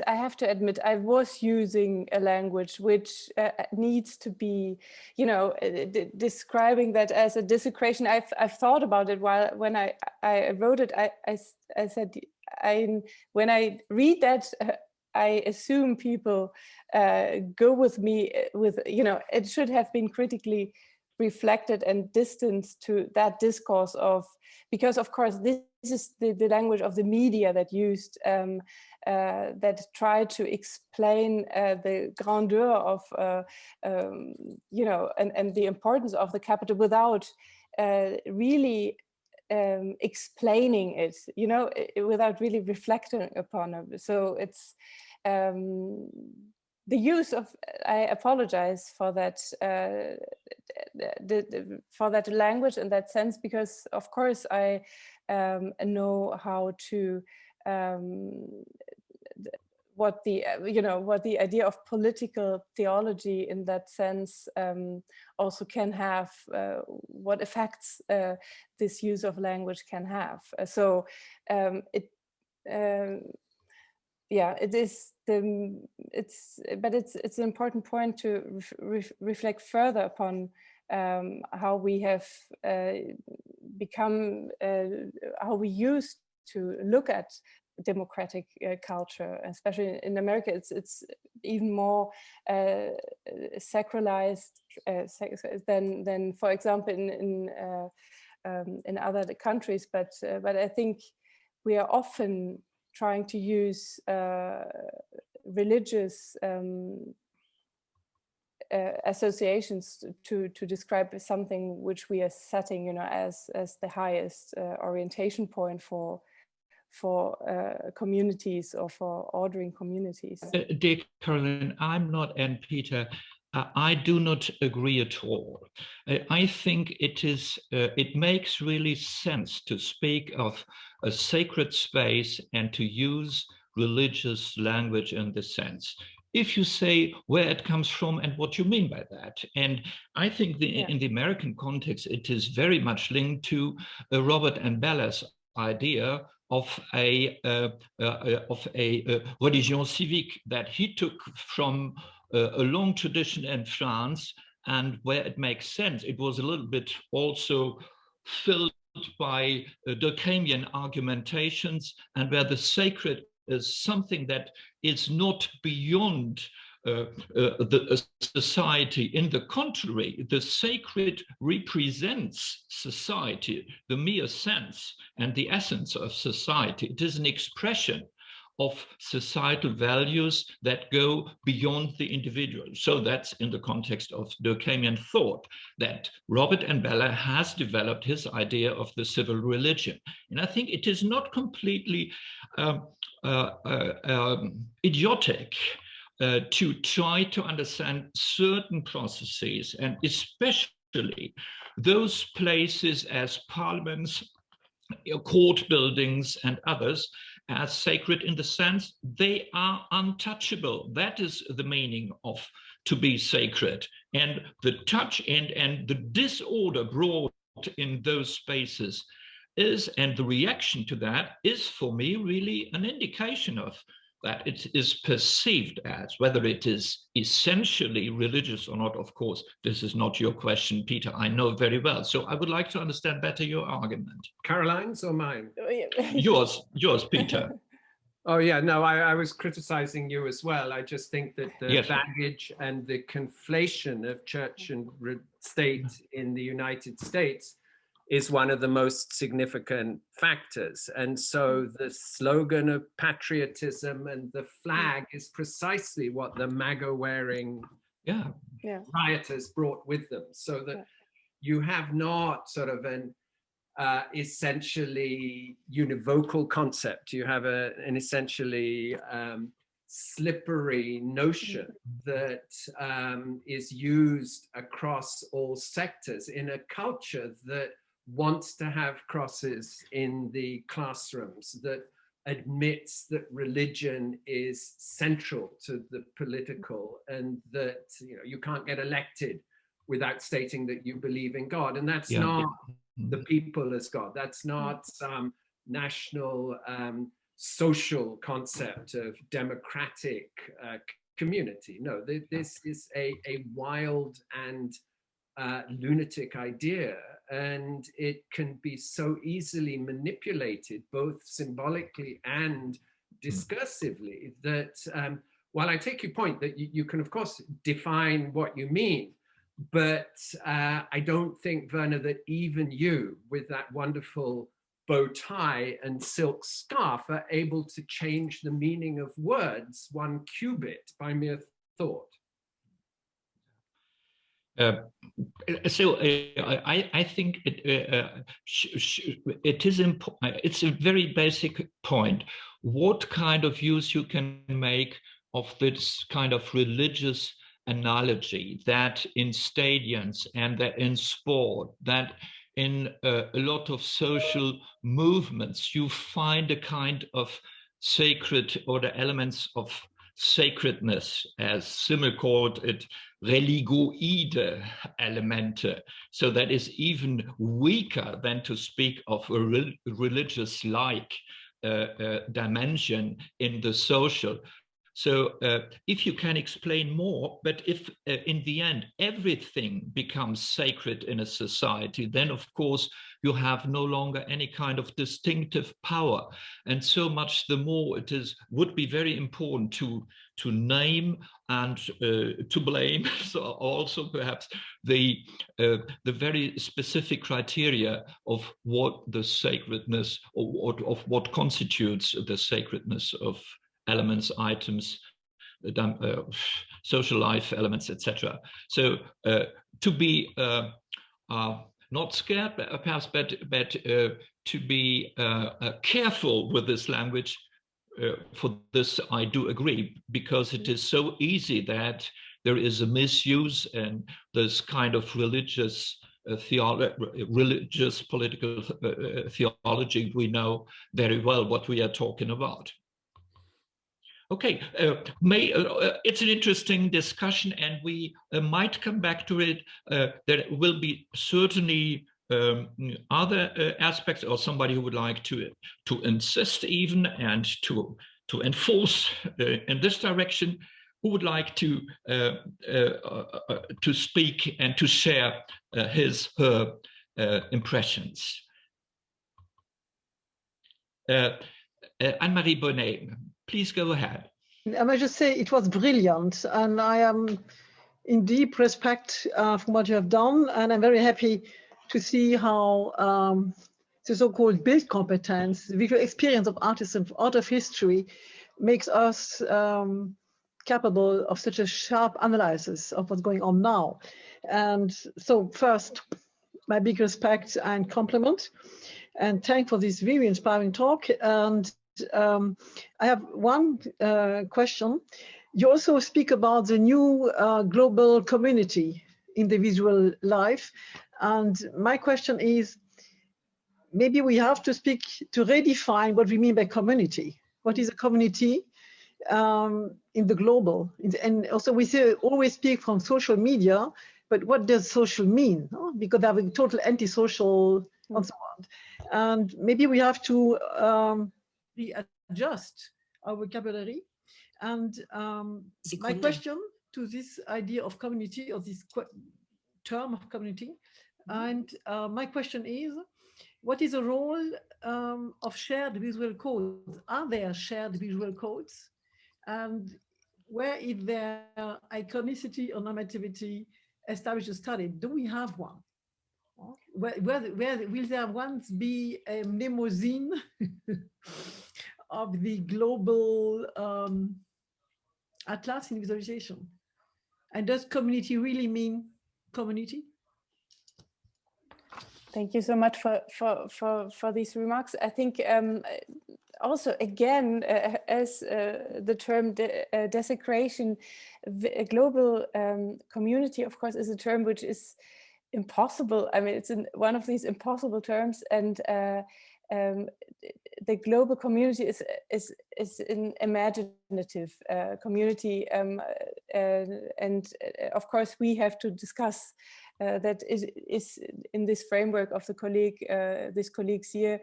have to admit, I was using a language which needs to be, you know, describing that as a desecration. I've thought about it when I wrote it. I said, when I read that, I assume people go with me with, you know, it should have been critically reflected and distanced to that discourse of, because of course this is the language of the media that used that tried to explain the grandeur of you know, and the importance of the capital without really explaining it, you know, without really reflecting upon it. So it's the use of, I apologize for that, for that language in that sense, because of course I know how to, what the, you know, what the idea of political theology in that sense also can have, what effects this use of language can have. So yeah, it is but it's an important point to reflect further upon how we have become, how we used to look at democratic culture, especially in America. It's even more sacralized than, for example, in other countries. But I think we are often trying to use religious associations to describe something which we are setting, you know, as the highest orientation point for communities or for ordering communities. Dear Carolin, I'm not, and Peter, I do not agree at all. I think it makes really sense to speak of a sacred space and to use religious language in this sense, if you say where it comes from and what you mean by that. And I think in the American context, it is very much linked to Robert and Bella's idea of a religion civique that he took from a long tradition in France, and where it makes sense, it was a little bit also filled by Durkheimian argumentations, and where the sacred is something that is not beyond the society. In the contrary, the sacred represents society, the mere sense and the essence of society. It is an expression of societal values that go beyond the individual. So that's in the context of Durkheimian thought that Robert and Bella has developed his idea of the civil religion. And I think it is not completely idiotic to try to understand certain processes, and especially those places as parliaments, court buildings and others, as sacred in the sense they are untouchable. That is the meaning of to be sacred. And the touch and the disorder brought in those spaces is, and the reaction to that is for me really an indication of that it is perceived as, whether it is essentially religious or not. Of course, this is not your question, Peter, I know very well. So I would like to understand better your argument. Caroline's or mine? Yours, Peter. Oh yeah, no, I was criticizing you as well. I just think that the baggage and the conflation of church and state in the United States is one of the most significant factors. And so the slogan of patriotism and the flag is precisely what the MAGA-wearing rioters brought with them. So that you have not sort of an essentially univocal concept. You have an essentially slippery notion that is used across all sectors in a culture that wants to have crosses in the classrooms, that admits that religion is central to the political, and that you can't get elected without stating that you believe in God. And that's not the people as God. That's not some national social concept of democratic community. No, this is a wild and lunatic idea, and it can be so easily manipulated, both symbolically and discursively, that while I take your point that you can, of course, define what you mean, but I don't think, Werner, that even you, with that wonderful bow tie and silk scarf, are able to change the meaning of words 1 cubit by mere thought. So I think it is important. It's a very basic point. What kind of use you can make of this kind of religious analogy, that in stadiums and that in sport, that in a lot of social movements, you find a kind of sacred, or the elements of sacredness, as Simmel called it, religioide elemente. So that is even weaker than to speak of a religious-like dimension in the social. So if you can explain more, but if in the end everything becomes sacred in a society, then of course you have no longer any kind of distinctive power. And so much the more it would be very important to name and to blame, so also perhaps the very specific criteria of what the sacredness, or of what constitutes the sacredness of elements, items, social life elements, etc. So to be not scared, perhaps, but to be careful with this language. For this, I do agree, because it is so easy that there is a misuse, and this kind of religious political theology. We know very well what we are talking about. Okay, it's an interesting discussion, and we might come back to it. There will be certainly other aspects, or somebody who would like to insist even and to enforce in this direction, who would like to speak and to share her impressions. Anne-Marie Bonnet, please go ahead. I might just say it was brilliant, and I am in deep respect for what you have done, and I'm very happy to see how the so-called build competence, the visual experience of artists and art of history, makes us capable of such a sharp analysis of what's going on now. And so first, my big respect and compliment, and thank for this very inspiring talk. And I have one question. You also speak about the new global community in the visual life. And my question is, maybe we have to speak to redefine what we mean by community. What is a community in the global? And also we always speak from social media, but what does social mean? No? Because they have a total antisocial and so on. And maybe we have to adjust our vocabulary. And my question to this idea of community, or this term of community, and my question is, what is the role of shared visual codes? Are there shared visual codes? And where is their iconicity or normativity established or studied? Do we have one? Where will there once be a limousine of the global atlas in visualization? And does community really mean community? Thank you so much for these remarks. I think also, again, as the term desecration, a global community, of course, is a term which is impossible. I mean, it's one of these impossible terms, and the global community is an imaginative community, and of course we have to discuss that is in this framework of the this colleagues here.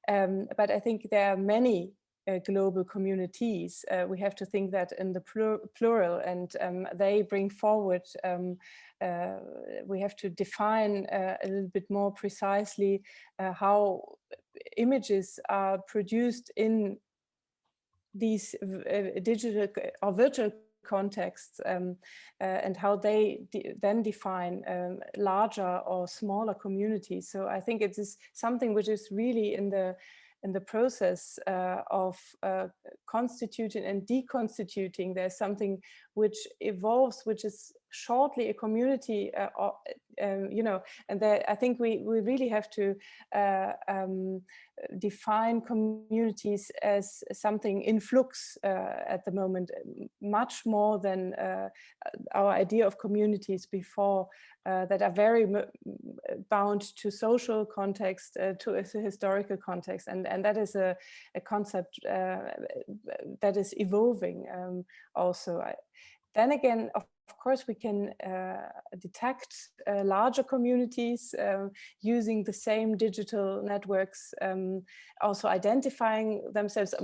But I think there are many global communities. We have to think that in the plural, and they bring forward, we have to define a little bit more precisely how images are produced in these digital or virtual contexts, and how they then define larger or smaller communities. So I think it is something which is really in the process of constituting and deconstituting. There's something which evolves, which is shortly a community, you know, and I think we really have to define communities as something in flux at the moment, much more than our idea of communities before, that are very bound to social context, to a historical context, and that is a concept that is evolving also. Then again, of course, we can detect larger communities using the same digital networks, also identifying themselves.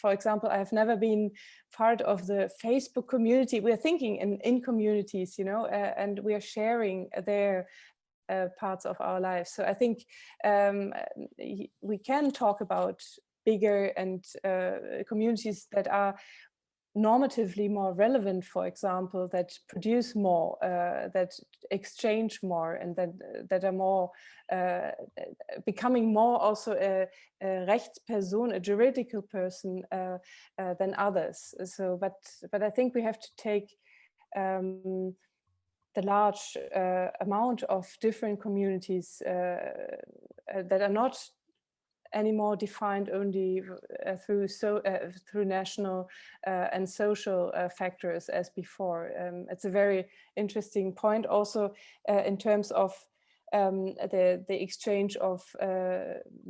For example, I have never been part of the Facebook community. We're thinking in communities, you know, and we are sharing their parts of our lives. So I think we can talk about bigger and communities that are normatively more relevant, for example, that produce more, that exchange more, and that are more becoming more also a Rechtsperson, a juridical person than others. So, but I think we have to take the large amount of different communities that are not anymore defined only through national and social factors as before. It's a very interesting point also in terms of the exchange of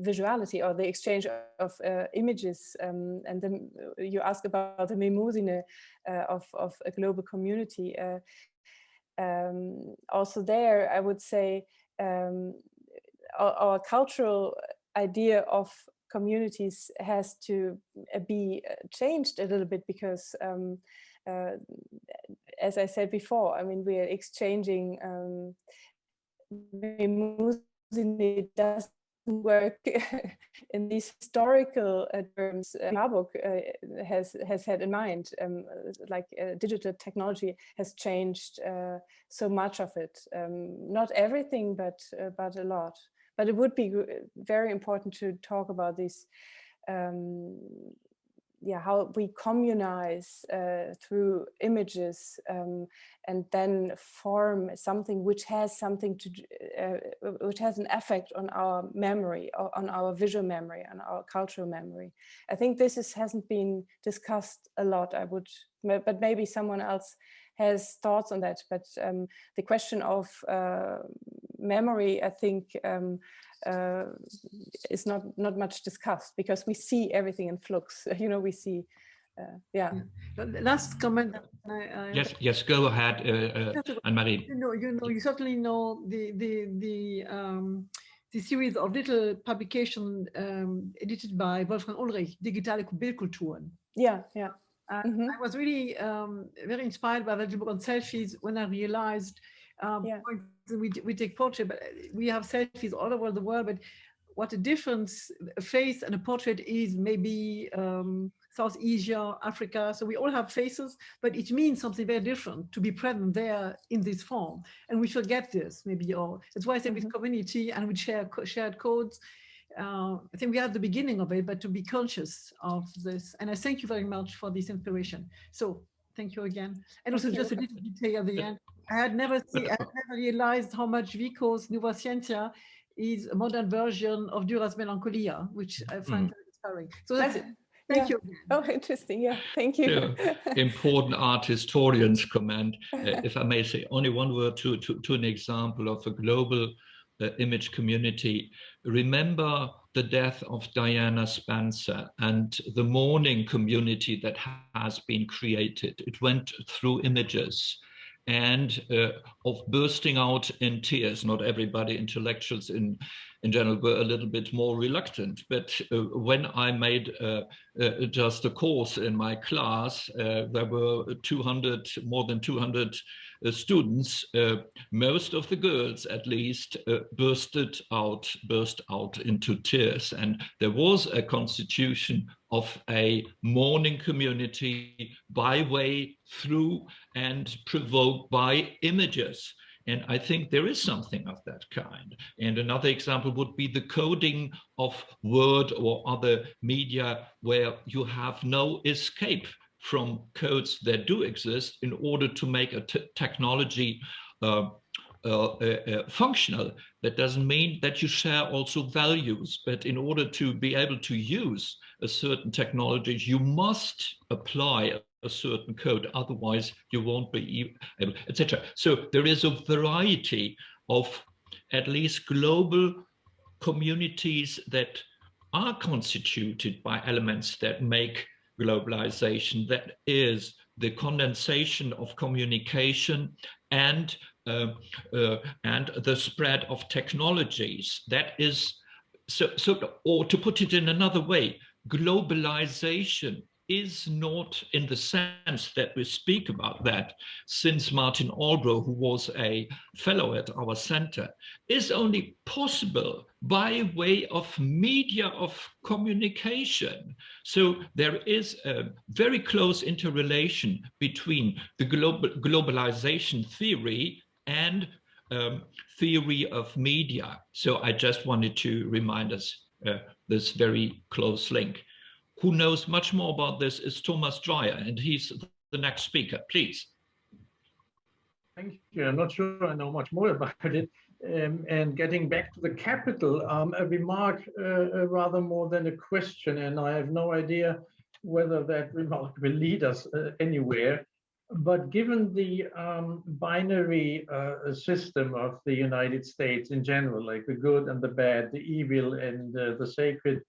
visuality, or the exchange of images, and then you ask about the memosine of a global community. Also there, I would say our cultural idea of communities has to be changed a little bit, because as I said before, I mean, we are exchanging memosine doesn't work in these historical terms Harburg has had in mind, like digital technology has changed so much of it, not everything, but a lot. But it would be very important to talk about this, how we communize through images, and then form something which has something to, which has an effect on our memory, or on our visual memory, on our cultural memory. I think this hasn't been discussed a lot. But maybe someone else has thoughts on that. But the question of memory, I think, is not much discussed, because we see everything in flux. You know, we see, Last comment. Yes, go ahead, Anne-Marie. You certainly know the series of little publications edited by Wolfgang Ulrich, Digitale Bildkulturen. Yeah. I was really very inspired by that book on selfies when I realized we take portrait, but we have selfies all over the world. But what a difference a face and a portrait is, maybe South Asia, Africa. So we all have faces, but it means something very different to be present there in this form. And we forget this, maybe. Or that's why I say with community and with shared codes. I think we are at the beginning of it, but to be conscious of this. And I thank you very much for this inspiration. So thank you again. And also just a little detail at the end. I had never realized how much Vico's Nuova Scienza is a modern version of Duras Melancholia, which I find very inspiring. So that's it. Thank you. Oh, interesting. Yeah, thank you. Important art historians comment, if I may say only one word to an example of a global image community. Remember the death of Diana Spencer and the mourning community that has been created. It went through images and of bursting out in tears. Not everybody, intellectuals in general, were a little bit more reluctant. But when I made just a course in my class, there were more than 200 students. Most of the girls, at least, burst out into tears. And there was a constitution of a mourning community by way through and provoked by images. And I think there is something of that kind. And another example would be the coding of Word or other media where you have no escape from codes that do exist in order to make a technology functional. That doesn't mean that you share also values, but in order to be able to use a certain technology, you must apply a certain code, otherwise you won't be able, etc. So there is a variety of at least global communities that are constituted by elements that make globalization, that is the condensation of communication and the spread of technologies. That is or to put it in another way, globalization is not in the sense that we speak about that, since Martin Albro, who was a fellow at our center, is only possible by way of media of communication. So there is a very close interrelation between the globalization theory and theory of media. So I just wanted to remind us this very close link. Who knows much more about this is Thomas Dreyer, and he's the next speaker. Please. Thank you. I'm not sure I know much more about it. And getting back to the capital, a remark rather more than a question, and I have no idea whether that remark will lead us anywhere. But given the binary system of the United States in general, like the good and the bad, the evil and the sacred,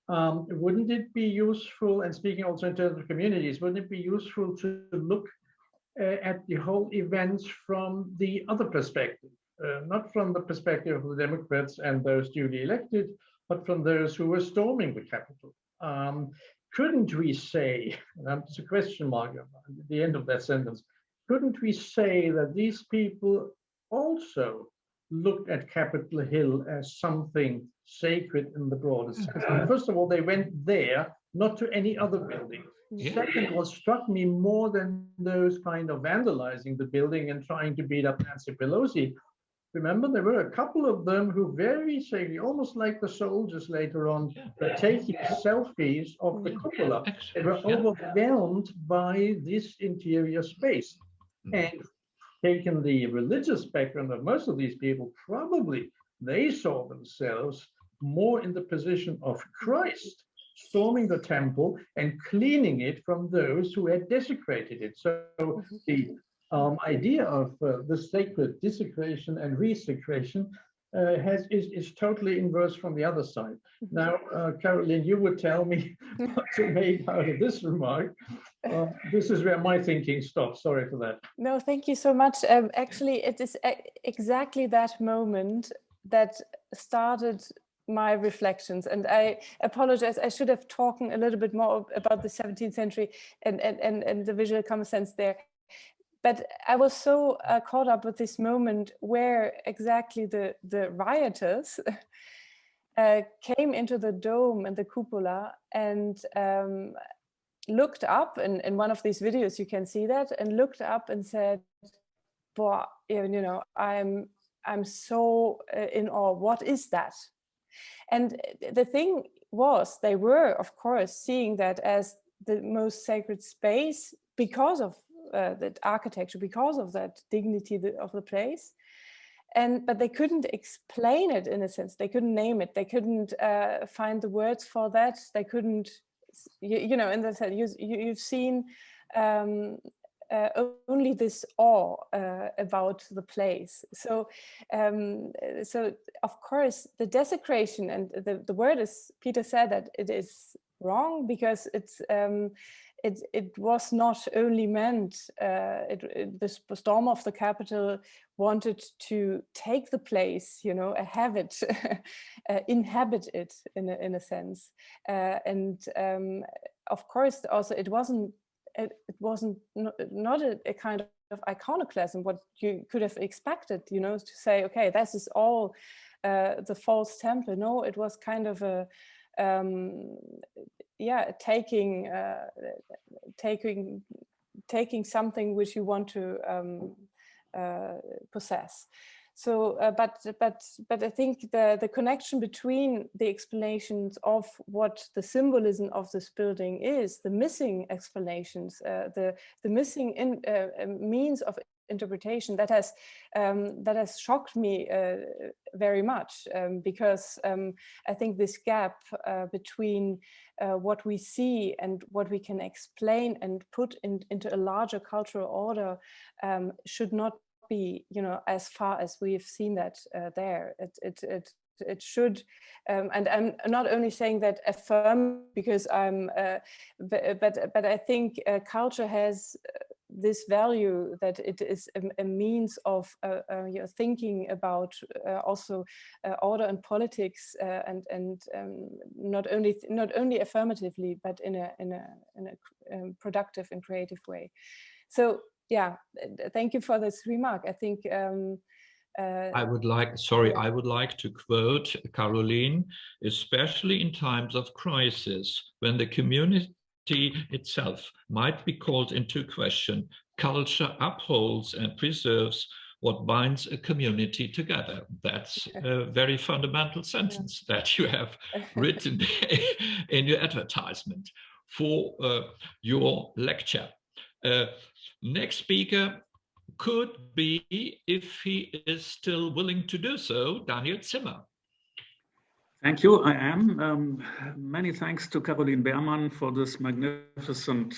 wouldn't it be useful, and speaking also in terms of communities, wouldn't it be useful to look at the whole events from the other perspective, not from the perspective of the Democrats and those duly elected, but from those who were storming the Capitol? Couldn't we say, and it's a question mark at the end of that sentence, couldn't we say that these people also looked at Capitol Hill as something sacred in the broader sense? First of all, they went there, not to any other building. Yeah. Second, what struck me more than those kind of vandalizing the building and trying to beat up Nancy Pelosi, remember, there were a couple of them who very safely, almost like the soldiers later on, were taking selfies of the cupola. They were overwhelmed by this interior space. And taken the religious background of most of these people, probably they saw themselves more in the position of Christ, storming the temple and cleaning it from those who had desecrated it. So the idea of the sacred desecration and resecration is totally inverse from the other side. Now, Carolin, you would tell me what to make out of this remark. This is where my thinking stops. Sorry for that. No, thank you so much. Actually, it is exactly that moment that started my reflections, and I apologize. I should have talked a little bit more about the 17th century and the visual common sense there. But I was so caught up with this moment where exactly the rioters came into the dome and the cupola and looked up, and in one of these videos you can see that, and looked up and said, "Boy, you know, I'm so in awe. What is that?" And the thing was, they were, of course, seeing that as the most sacred space because of that architecture, because of that dignity of the place. but they couldn't explain it in a sense. They couldn't name it. They couldn't find the words for that. They couldn't, you know, in the sense you've seen only this awe about the place. So, so of course the desecration, and the word is, Peter said that it is wrong because it's it was not only meant, this storm of the capital wanted to take the place, you know, have it, inhabit it in a sense, and of course also it wasn't not a kind of iconoclasm what you could have expected, you know, to say, okay, this is all the false temple. No, it was kind of a yeah, taking something which you want to possess. So, but I think the connection between the explanations of what the symbolism of this building is, the missing explanations, the missing means of interpretation, that has shocked me very much, because I think this gap between what we see and what we can explain and put into a larger cultural order should not be, you know, as far as we've seen that there. It should, and I'm not only saying that affirm because I'm, but I think culture has this value that it is a means of you know, thinking about also order and politics, and not only affirmatively, but in a productive and creative way. So yeah, thank you for this remark. I think I would like to quote Carolin, especially in times of crisis, when the community itself might be called into question, culture upholds and preserves what binds a community together. That's a very fundamental sentence that you have written in your advertisement for your lecture. Next speaker could be, if he is still willing to do so, Daniel Zimmer. Thank you, I am. Many thanks to Carolin Behrmann for this magnificent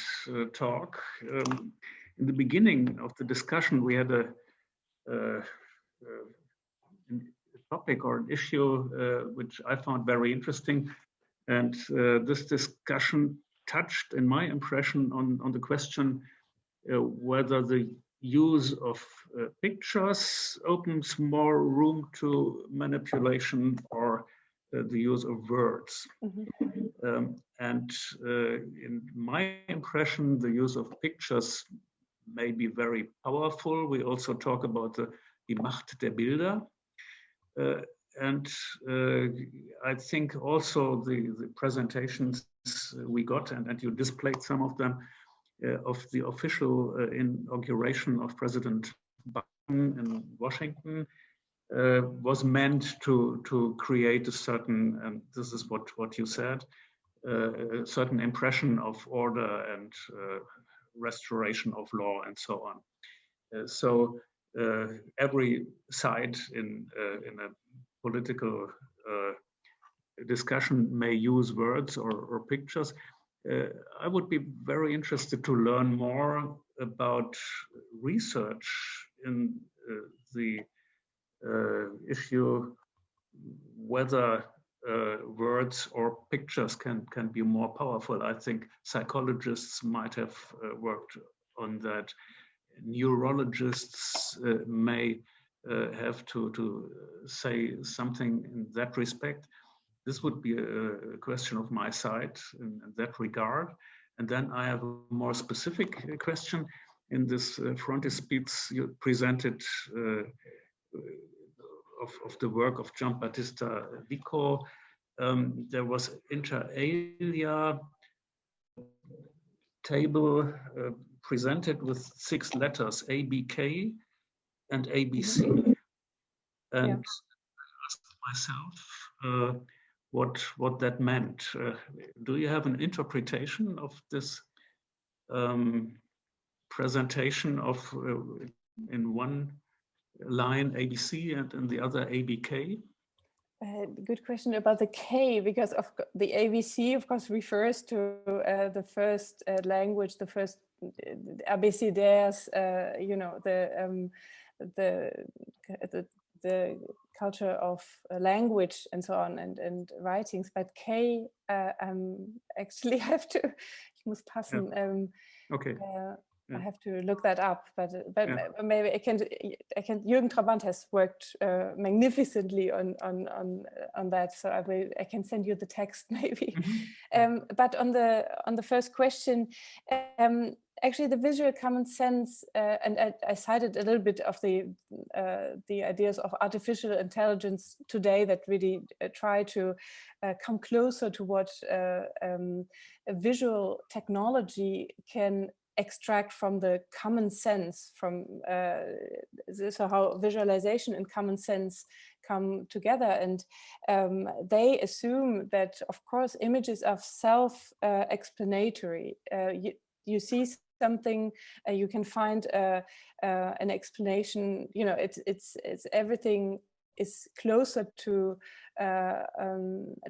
talk. In the beginning of the discussion, we had a topic or an issue which I found very interesting. And this discussion touched, in my impression, on the question whether the use of pictures opens more room to manipulation, or the use of words. Mm-hmm. And in my impression, the use of pictures may be very powerful. We also talk about die Macht der Bilder. And I think also the presentations we got, and you displayed some of them, of the official inauguration of President Biden in Washington, was meant to create a certain, and this is what you said, a certain impression of order and restoration of law and so on. So every side in a political discussion may use words or pictures. I would be very interested to learn more about research in the issue whether words or pictures can be more powerful. I think psychologists might have worked on that. Neurologists may have to say something in that respect. This would be a question of my side in that regard. And then I have a more specific question. In this frontispiece you presented of the work of Giambattista Vico, there was inter alia table presented with 6 letters, A, B, K, and A, B, C. And yeah. I asked myself what that meant. Do you have an interpretation of this presentation of in one line ABC and in the other ABK? Good question about the K, because of the ABC, of course, refers to the first language, the first abecedaires, you know, the culture of language and so on, and writings. But K, actually have to, ich muss passen. Okay. I have to look that up, but Yeah. maybe I can. Jürgen Trabant has worked magnificently on that, so I can send you the text maybe. Mm-hmm. But on the first question, actually the visual common sense, and I cited a little bit of the ideas of artificial intelligence today that really try to come closer to what a visual technology can extract from the common sense, from so how visualization and common sense come together. And they assume that, of course, images are self-explanatory. You see something, you can find an explanation. You know, it's everything is closer to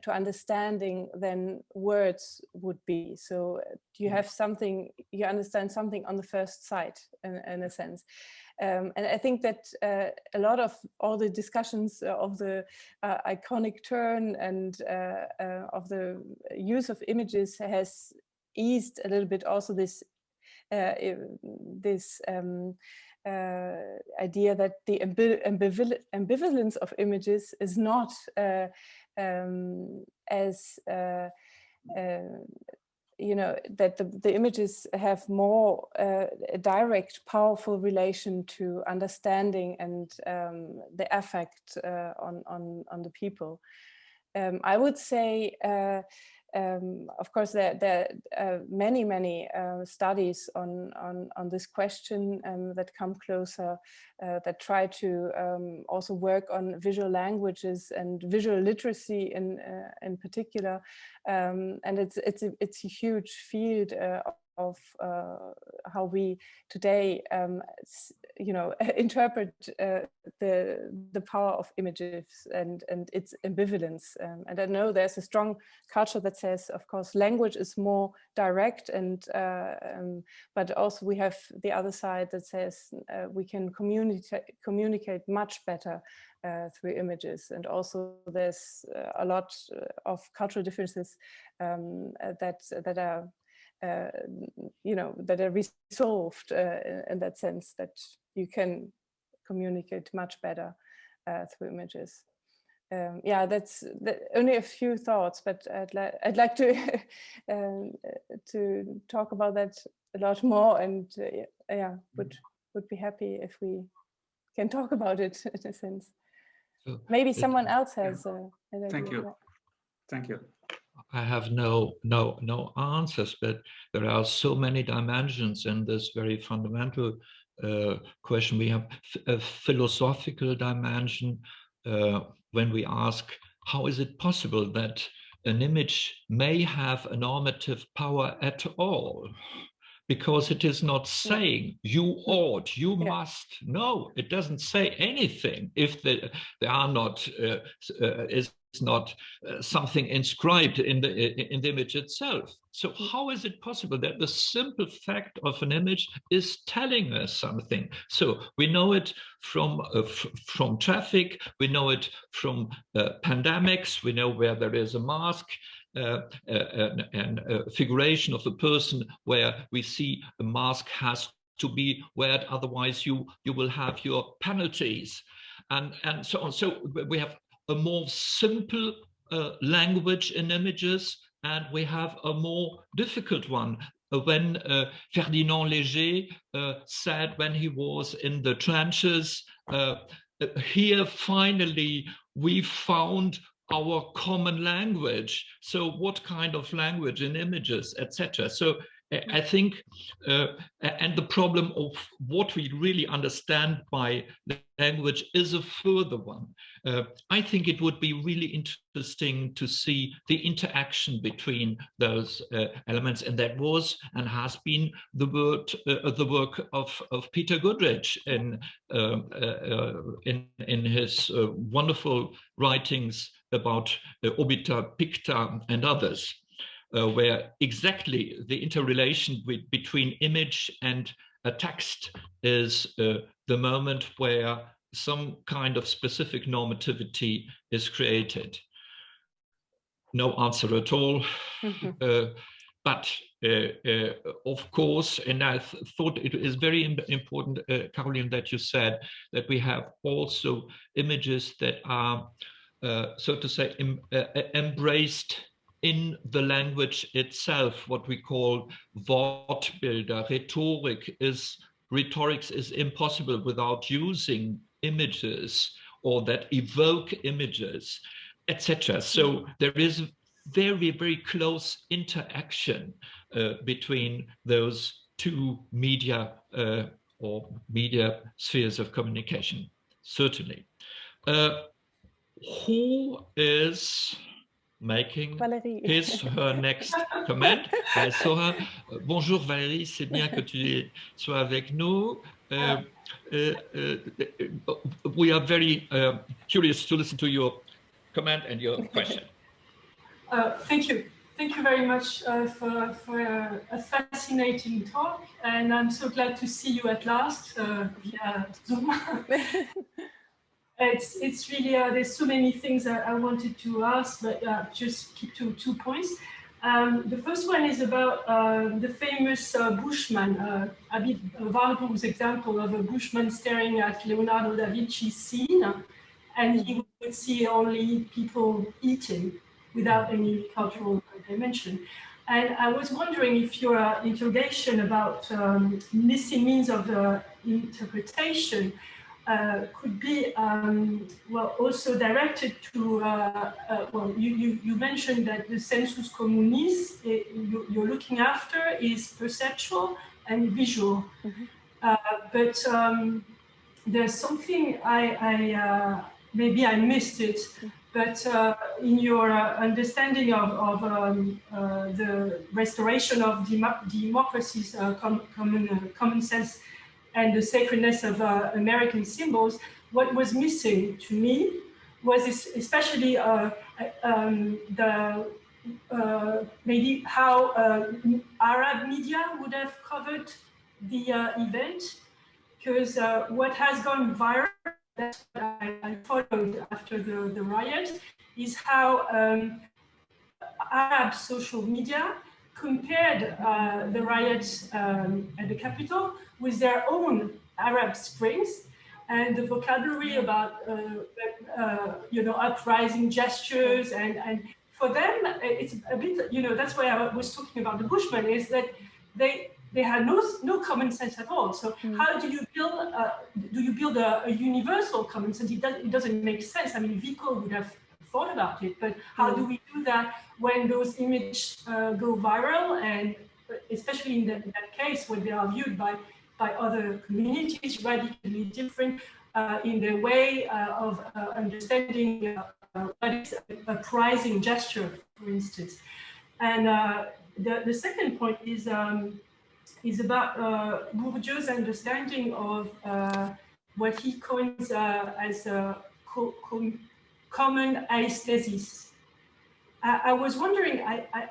understanding than words would be. So you have something, you understand something on the first sight, in a sense. And I think that a lot of all the discussions of the iconic turn and of the use of images has eased a little bit also this idea that the ambivalence of images is not as you know, that the images have more a direct, powerful relation to understanding and the affect on the people. I would say, of course, there are many studies on this question that come closer, that try to also work on visual languages and visual literacy in particular, and it's a huge field of how we today, you know, interpret the power of images and its ambivalence. And I know there's a strong culture that says, of course, language is more direct, and but also we have the other side that says we can communicate much better through images. And also there's a lot of cultural differences that are you know, that are resolved in that sense, that you can communicate much better through images. Yeah, that's only a few thoughts, but I'd like to to talk about that a lot more, and yeah, would be happy if we can talk about it in a sense. So maybe someone else has an idea. Thank you. Thank you. I have no answers, but there are so many dimensions in this very fundamental question. We have a philosophical dimension when we ask, how is it possible that an image may have a normative power at all? Because it is not saying you ought, you must. No, it doesn't say anything if they are not is not something inscribed in the image itself. So how is it possible that the simple fact of an image is telling us something? So we know it from traffic, we know it from pandemics, we know where there is a mask, and a figuration of a person where we see a mask has to be weared, otherwise you will have your penalties, and so on. So we have a more simple language in images, and we have a more difficult one. When Ferdinand Léger said, when he was in the trenches, here finally we found our common language. So what kind of language in images, etc. So I think, and the problem of what we really understand by language is a further one. I think it would be really interesting to see the interaction between those elements, and that was and has been the work of Peter Goodrich in his wonderful writings about Obita Picta and others. Where exactly the interrelation between image and a text is the moment where some kind of specific normativity is created. No answer at all. But of course, and I thought it is very important, Carolin, that you said that we have also images that are, so to say, embraced in the language itself, what we call Wortbilder. Rhetorics is impossible without using images or that evoke images, etc. So there is very, very close interaction between those two media or media spheres of communication, certainly. Who is making her next comment? I saw her. Bonjour Valérie, c'est bien que tu sois avec nous. We are very curious to listen to your comment and your question. Thank you. Thank you very much for a fascinating talk, and I'm so glad to see you at last via Zoom. It's really, there's so many things I wanted to ask, but just keep to 2 points. The first one is about the famous Bushman, Abid Warburg's example of a Bushman staring at Leonardo da Vinci's scene, and he would see only people eating without any cultural dimension. And I was wondering if your interrogation about missing means of interpretation could be well, also directed to, well, you mentioned that the sensus communis you're looking after is perceptual and visual. But there's something maybe I missed it, but in your understanding of the restoration of democracy's common sense and the sacredness of American symbols, what was missing to me was especially maybe how Arab media would have covered the event, because what has gone viral, that's what I followed after the riot, is how Arab social media compared the riots at the Capitol with their own Arab Springs, and the vocabulary about you know, uprising gestures, and for them it's a bit, you know, that's why I was talking about the Bushmen, is that they had no common sense at all. So how do you build a universal common sense? It doesn't make sense. I mean, Vico would have thought about it, but how do we do that when those images go viral, and especially in that case when they are viewed by other communities radically different in their way of understanding what is a uprising gesture, for instance. And the second point is about Bourdieu's understanding of what he coins as common aesthesis. I was wondering,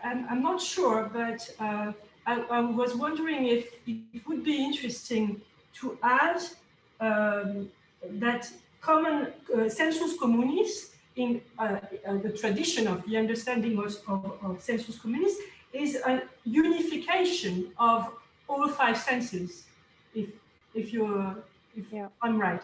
I'm not sure, but I was wondering if it would be interesting to add that common sensus communis in the tradition of the understanding of sensus communis is a unification of all five senses, if I'm right.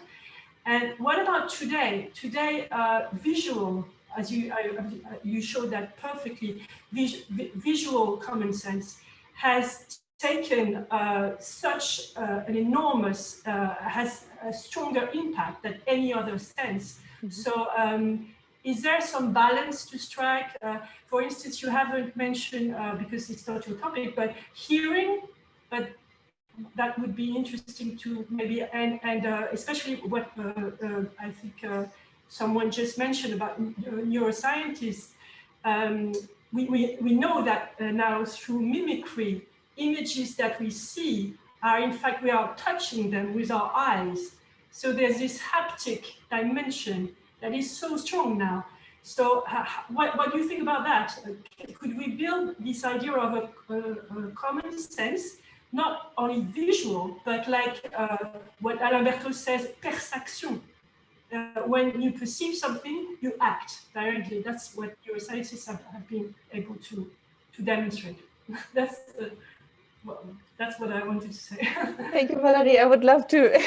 And what about today? Today, visual, as you showed that perfectly, visual common sense has taken such an enormous, has a stronger impact than any other sense. So Is there some balance to strike? For instance, you haven't mentioned, because it's not your topic, but hearing, but that would be interesting to maybe, and especially what I think someone just mentioned about neuroscientists. We know that now through mimicry, images that we see are, in fact, we are touching them with our eyes. So there's this haptic dimension that is so strong now. So what do you think about that? Could we build this idea of a common sense, not only visual, but like what Alain Berthaud says, perception. When you perceive something, you act directly. That's what neuroscientists have been able to demonstrate. That's what I wanted to say. Thank you, Valerie. I would love to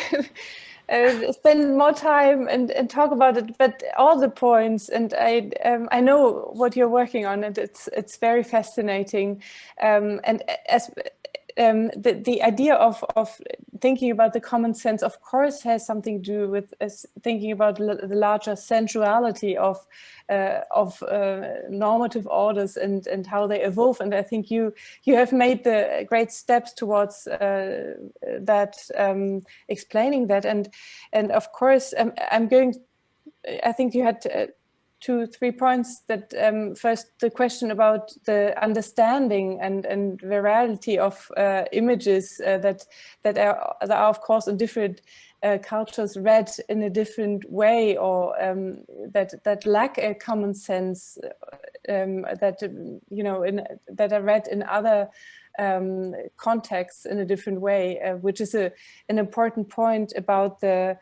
spend more time and talk about it, but all the points, and I know what you're working on, and it's very fascinating. And as the idea of thinking about the common sense, of course, has something to do with thinking about the larger sensuality of normative orders and how they evolve. And I think you have made the great steps towards that, explaining that. And of course, I think you had 2-3 points. That first, the question about the understanding and virality of images that are of course in different cultures read in a different way, or that lack a common sense, that that are read in other contexts in a different way, which is an important point about the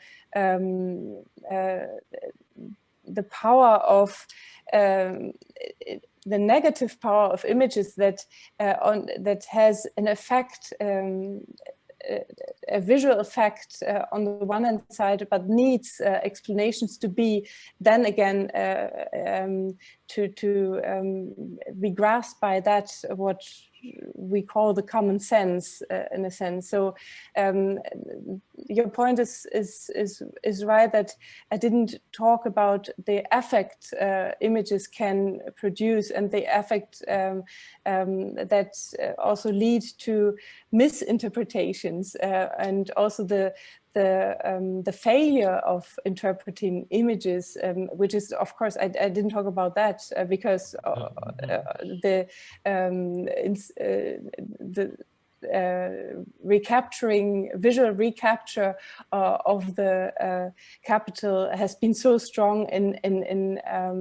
power of the negative power of images that has an effect, a visual effect on the one hand side, but needs explanations to be then again to be grasped by that what we call the common sense, in a sense. So your point is right, that I didn't talk about the affect images can produce, and the affect that also lead to misinterpretations, and also the failure of interpreting images, which is, of course, I didn't talk about that because the visual recapture of the capital has been so strong in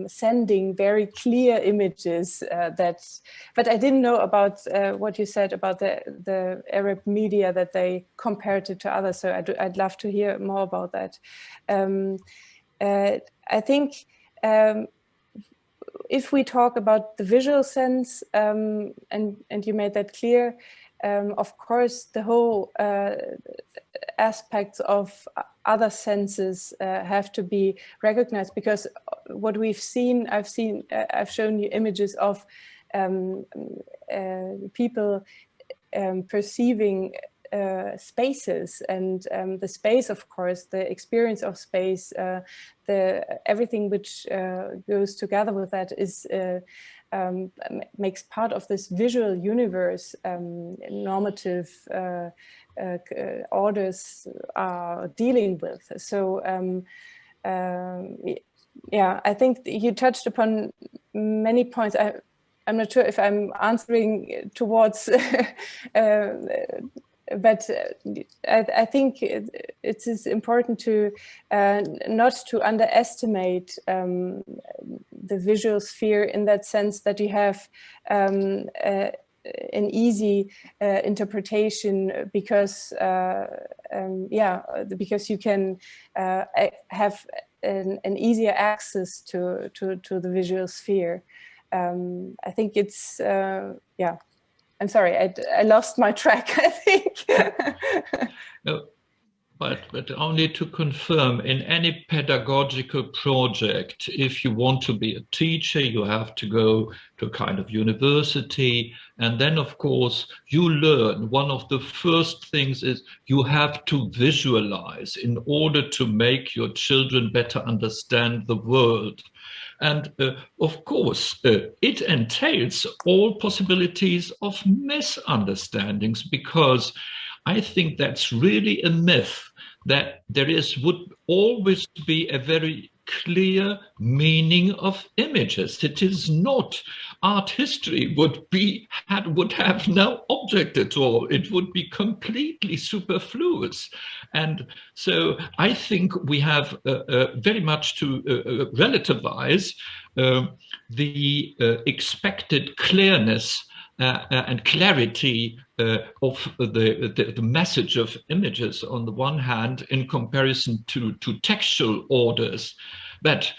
sending very clear images but I didn't know about what you said about the Arab media, that they compared it to others. So I'd love to hear more about that. I think if we talk about the visual sense, and you made that clear, of course, the whole aspects of other senses have to be recognized, because what we've seen, I've shown you images of people perceiving spaces, and the space, of course, the experience of space, everything which goes together with that is makes part of this visual universe normative orders are dealing with. So yeah, I think you touched upon many points. I'm not sure if I'm answering towards but I think it is important to not to underestimate the visual sphere, in that sense that you have an easy interpretation, because because you can have an easier access to the visual sphere. I think it's yeah. I'm sorry, I lost my track, I think. No, but only to confirm, in any pedagogical project, if you want to be a teacher, you have to go to a kind of university. And then, of course, you learn. One of the first things is you have to visualize in order to make your children better understand the world. And of course, it entails all possibilities of misunderstandings, because I think that's really a myth, that would always be a very clear meaning of images. It is not. Art history would have no object at all. It would be completely superfluous. And so I think we have very much to relativize the expected clearness and clarity of the message of images on the one hand, in comparison to textual orders. But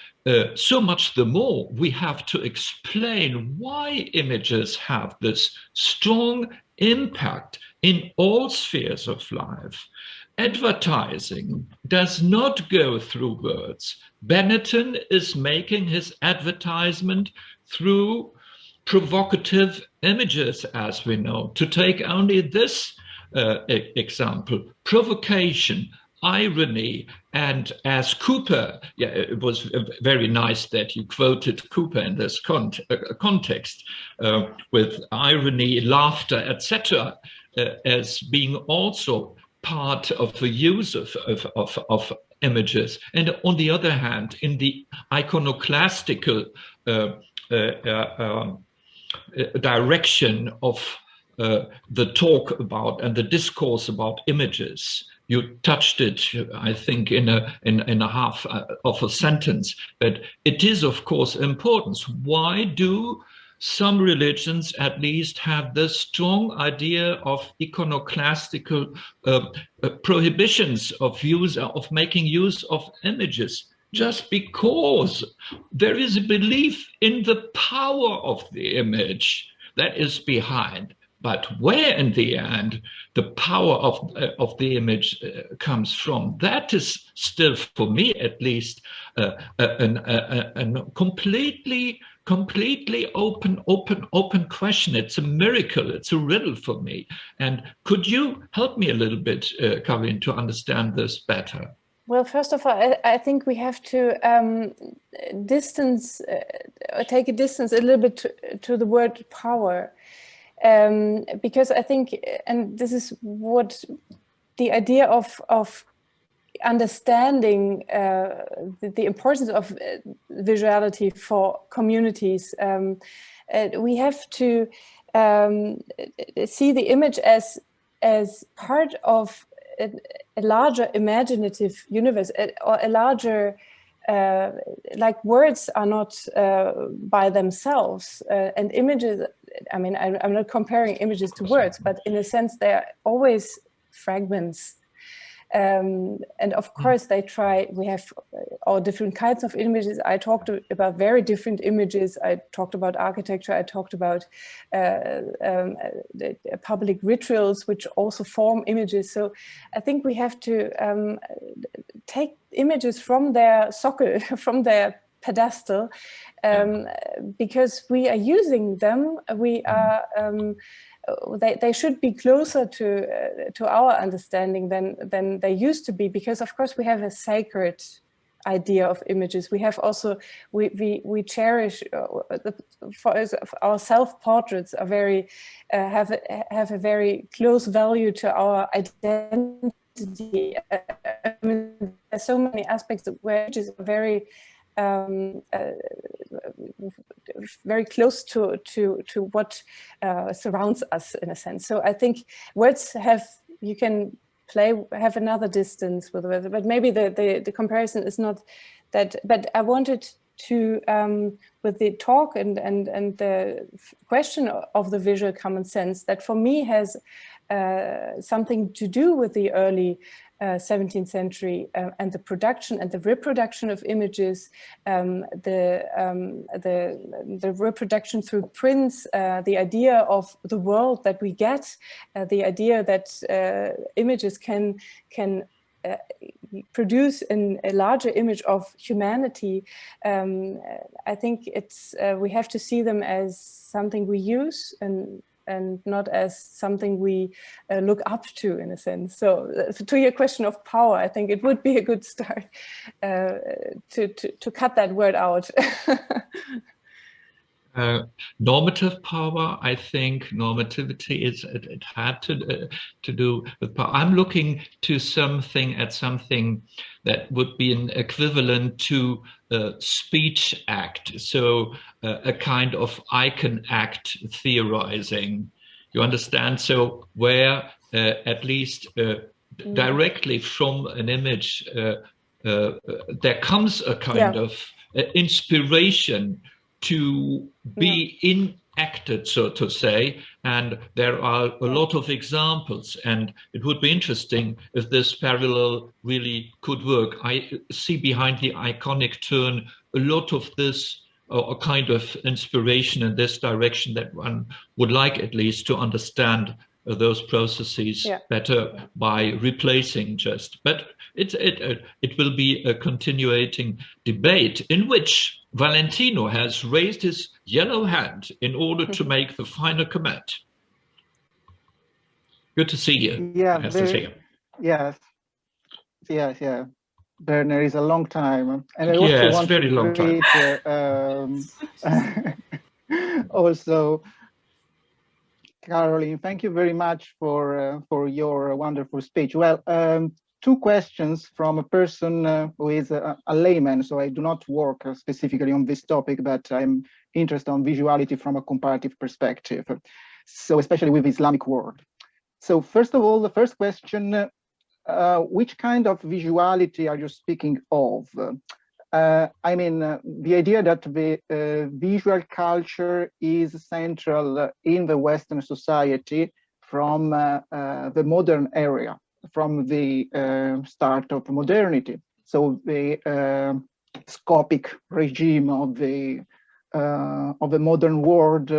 so much the more we have to explain why images have this strong impact in all spheres of life. Advertising does not go through words. Benetton is making his advertisement through provocative images, as we know. To take only this example, provocation, irony, and as Cooper, it was very nice that you quoted Cooper in this context, with irony, laughter, etc., as being also part of the use of images. And on the other hand, in the iconoclastical direction of the talk about and the discourse about images. You touched it, I think, in a half of a sentence, but it is, of course, important. Why do some religions at least have this strong idea of iconoclastical prohibitions of making use of images? Just because there is a belief in the power of the image that is behind. But where in the end the power of the image comes from, that is still, for me at least, a completely open question. It's a miracle. It's a riddle for me. And could you help me a little bit, Carolin, to understand this better? Well, first of all, I think we have to take a distance a little bit to the word power, because I think, and this is what the idea of understanding the importance of visuality for communities. We have to see the image as part of a larger imaginative universe, or a larger, like words are not by themselves, and images, I mean, I'm not comparing images to words, but in a sense they are always fragments. And of course we have all different kinds of images. I talked about very different images. I talked about architecture. I talked about public rituals, which also form images. So I think we have to take images from their socle, from their pedestal, because we are using them. We are they should be closer to our understanding than they used to be, because of course we have a sacred idea of images. We have also we cherish our self-portraits are very have a very close value to our identity. I mean, there's so many aspects where images are very close to what surrounds us, in a sense. So I think words you can have another distance with words, but maybe the comparison is not that. But I wanted to, with the talk and the question of the visual common sense, that for me has something to do with the early 17th century and the production and the reproduction of images, the reproduction through prints, the idea of the world that we get, the idea that images can produce a larger image of humanity. I think we have to see them as something we use, and and not as something we look up to, in a sense. So to your question of power, I think it would be a good start to cut that word out. Normative power, I think normativity it had to do with power. I'm looking to something that would be an equivalent to a speech act, so a kind of icon act theorizing. You understand? So where at least directly from an image there comes a kind of inspiration to be enacted, so to say, and there are a lot of examples, and it would be interesting if this parallel really could work. I see behind the iconic turn a lot of this, a kind of inspiration in this direction that one would like at least to understand those processes better by replacing just. But it will be a continuating debate in which Valentino has raised his yellow hand in order to make the final comment. Good to see you. Yeah, Yes. Werner is a long time, and I also want very to long greet also Carolin. Thank you very much for your wonderful speech. Well, two questions from a person who is a layman, so I do not work specifically on this topic, but I'm interested on visuality from a comparative perspective, so especially with Islamic world. So first of all, the first question, which kind of visuality are you speaking of? I mean, the idea that the visual culture is central in the Western society from the modern era, from the start of modernity. So the scopic regime of the modern world,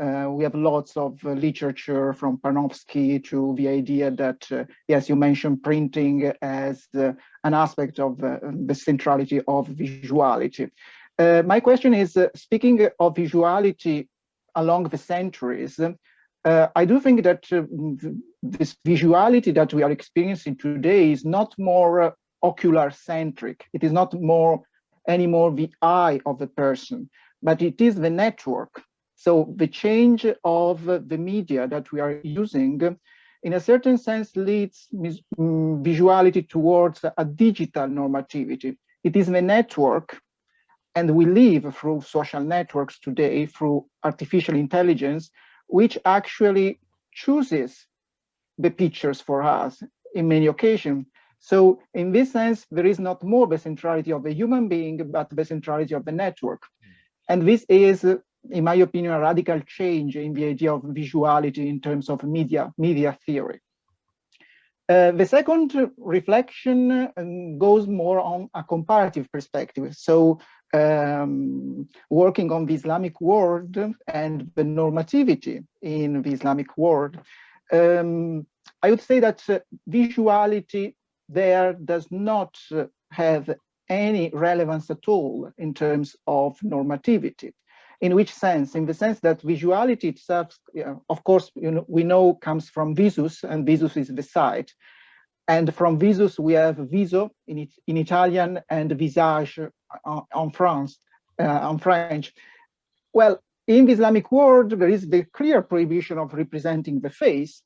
we have lots of literature from Panofsky to the idea that, yes, you mentioned printing as an aspect of the centrality of visuality. My question is, speaking of visuality along the centuries, I do think that this visuality that we are experiencing today is not more ocular centric. It is not anymore the eye of the person, but it is the network. So the change of the media that we are using, in a certain sense, leads visuality towards a digital normativity. It is the network, and we live through social networks today, through artificial intelligence, which actually chooses the pictures for us in many occasions. So in this sense, there is not more the centrality of the human being, but the centrality of the network. And this is, in my opinion, a radical change in the idea of visuality in terms of media theory. The second reflection goes more on a comparative perspective. So working on the Islamic world and the normativity in the Islamic world, I would say that visuality there does not have any relevance at all in terms of normativity. In which sense? In the sense that visuality itself, of course, we know comes from visus, and visus is the sight. And from visus, we have viso in Italian and visage on French. Well, in the Islamic world, there is the clear prohibition of representing the face.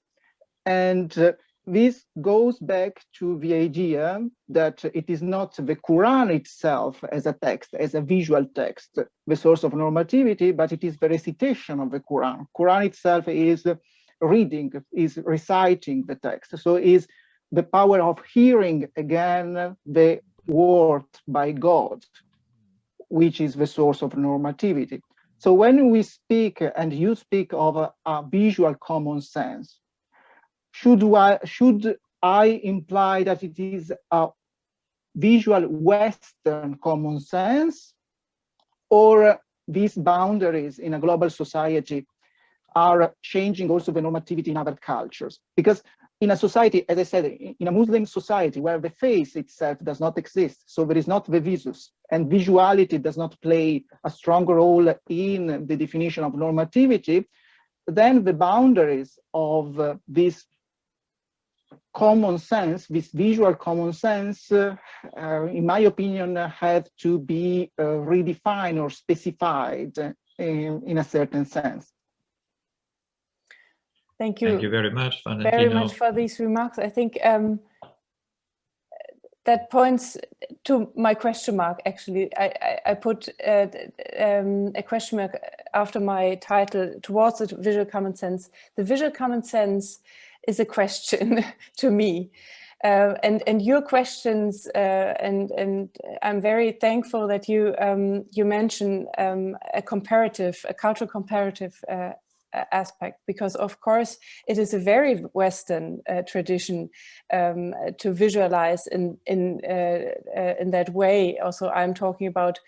And this goes back to the idea that it is not the Quran itself as a text, as a visual text, the source of normativity, but it is the recitation of the Quran. Quran itself is reading, is reciting the text. So is the power of hearing again the word by God, which is the source of normativity. So when we speak, and you speak of a visual common sense, should I imply that it is a visual Western common sense, or these boundaries in a global society are changing also the normativity in other cultures? Because in a society, as I said, in a Muslim society where the face itself does not exist, so there is not the visus, and visuality does not play a strong role in the definition of normativity, then the boundaries of this common sense, this visual common sense, in my opinion, have to be redefined or specified in a certain sense. Thank you. Thank you very much, Valentino. Very much for these remarks. I think that points to my question mark. Actually, I put a question mark after my title, towards the visual common sense. The visual common sense is a question to me, and your questions, and I'm very thankful that you you mention a cultural comparative aspect, because of course it is a very Western tradition to visualize in that way. Also, I'm talking about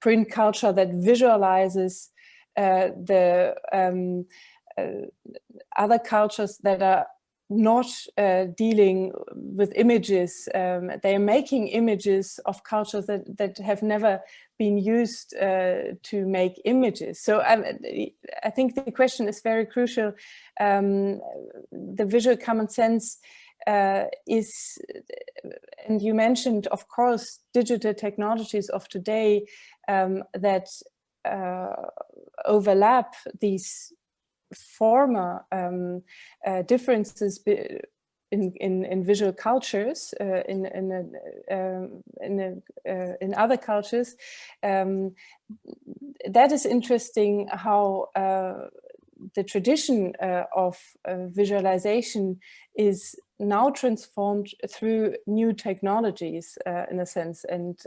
print culture that visualizes the other cultures that are not dealing with images. They are making images of cultures that have never been used to make images. So I think the question is very crucial. The visual common sense is, and you mentioned, of course, digital technologies of today that overlap these former differences in visual cultures, in other cultures. That is interesting, how the tradition of visualization is now transformed through new technologies, in a sense. And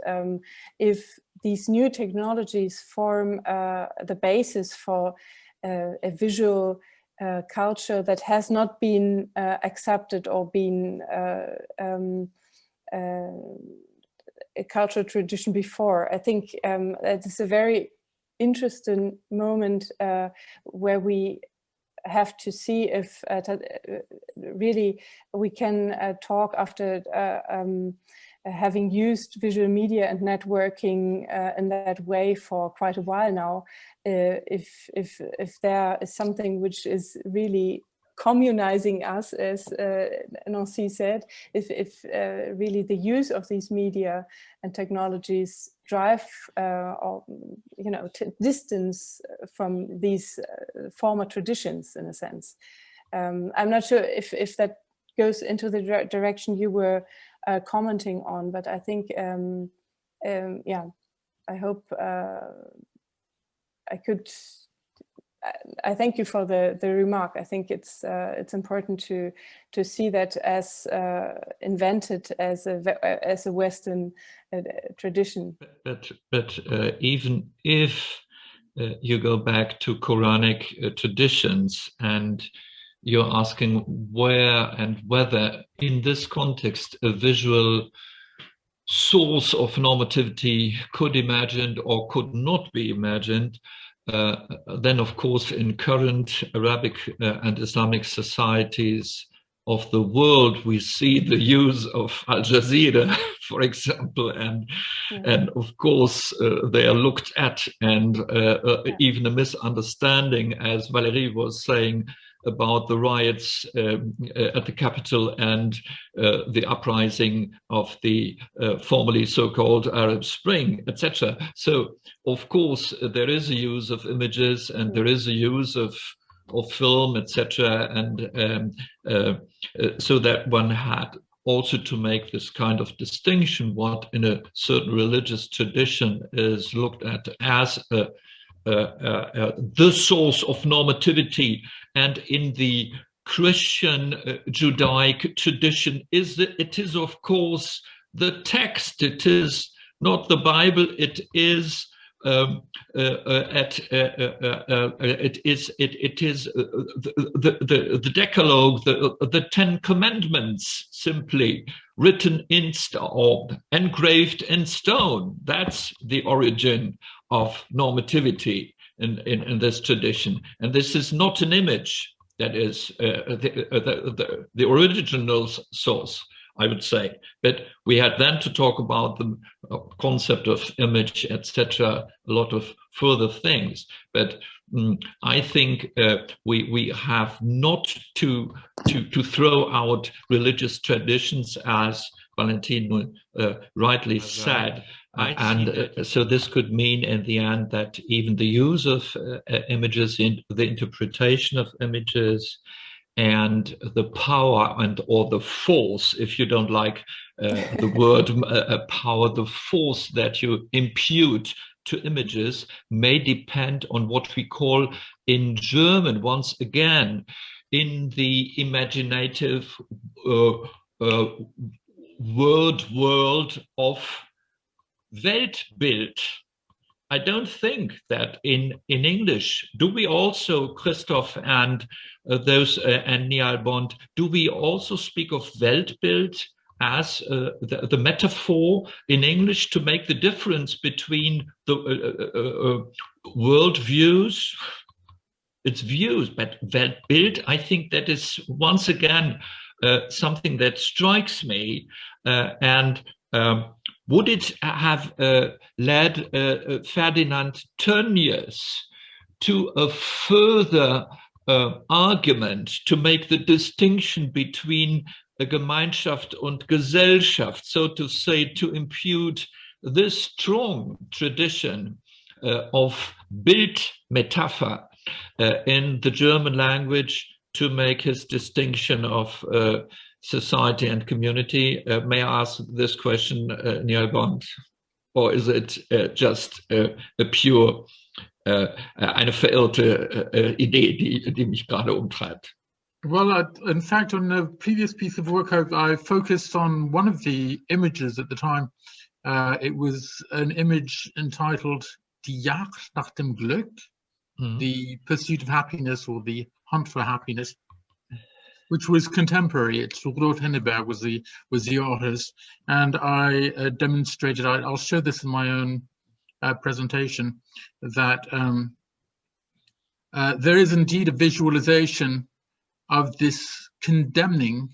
if these new technologies form the basis for a visual culture that has not been accepted or been a cultural tradition before, I think that is a very interesting moment where we have to see if really we can talk after having used visual media and networking in that way for quite a while now, if there is something which is really communizing us, as Nancy said, if really the use of these media and technologies drive or distance from these former traditions, in a sense. I'm not sure if that goes into the direction you were commenting on, but I think yeah, I hope I thank you for the remark. I think it's important to see that as invented as a Western tradition. But even if you go back to Quranic traditions, and you're asking where and whether in this context a visual source of normativity could imagined or could not be imagined, then of course in current Arabic and Islamic societies of the world, we see the use of Al Jazeera, for example, and of course they are looked at, and even a misunderstanding, as Valérie was saying, about the riots at the capital and the uprising of the formerly so-called Arab Spring, etc. So, of course, there is a use of images, and there is a use of film, etc. And so that one had also to make this kind of distinction, what in a certain religious tradition is looked at as the source of normativity, and in the Christian Judaic tradition it is of course the text. It is not the Bible. It is the Decalogue, the Ten Commandments, simply written in or engraved in stone. That's the origin of normativity in this tradition, and this is not an image. That is the original source I would say. But we had then to talk about the concept of image, etc., a lot of further things. But I think we have not to throw out religious traditions, as Valentino rightly said. So this could mean in the end that even the use of images, in the interpretation of images, and the power or the force, if you don't like the word power, the force that you impute to images may depend on what we call in German, once again, in the imaginative world of Weltbild. I don't think that in English, do we also, Christoph and those and Niall Bond, do we also speak of Weltbild as the metaphor in English to make the difference between the world views? It's views, but Weltbild, I think that is once again something that strikes me, and would it have led Ferdinand Tönnies to a further argument to make the distinction between a Gemeinschaft und Gesellschaft, so to say, to impute this strong tradition of Bildmetapher in the German language to make his distinction of society and community? May I ask this question, Niall Bond? Or is it just a pure, eine verirrte Idee, die mich gerade umtreibt? Well, in fact, on a previous piece of work, I focused on one of the images at the time. It was an image entitled Die Jagd nach dem Glück, the pursuit of happiness, or the hunt for happiness, which was contemporary. It's Rudolf Henneberg was the artist, and I demonstrated. I'll show this in my own presentation, that there is indeed a visualization of this condemning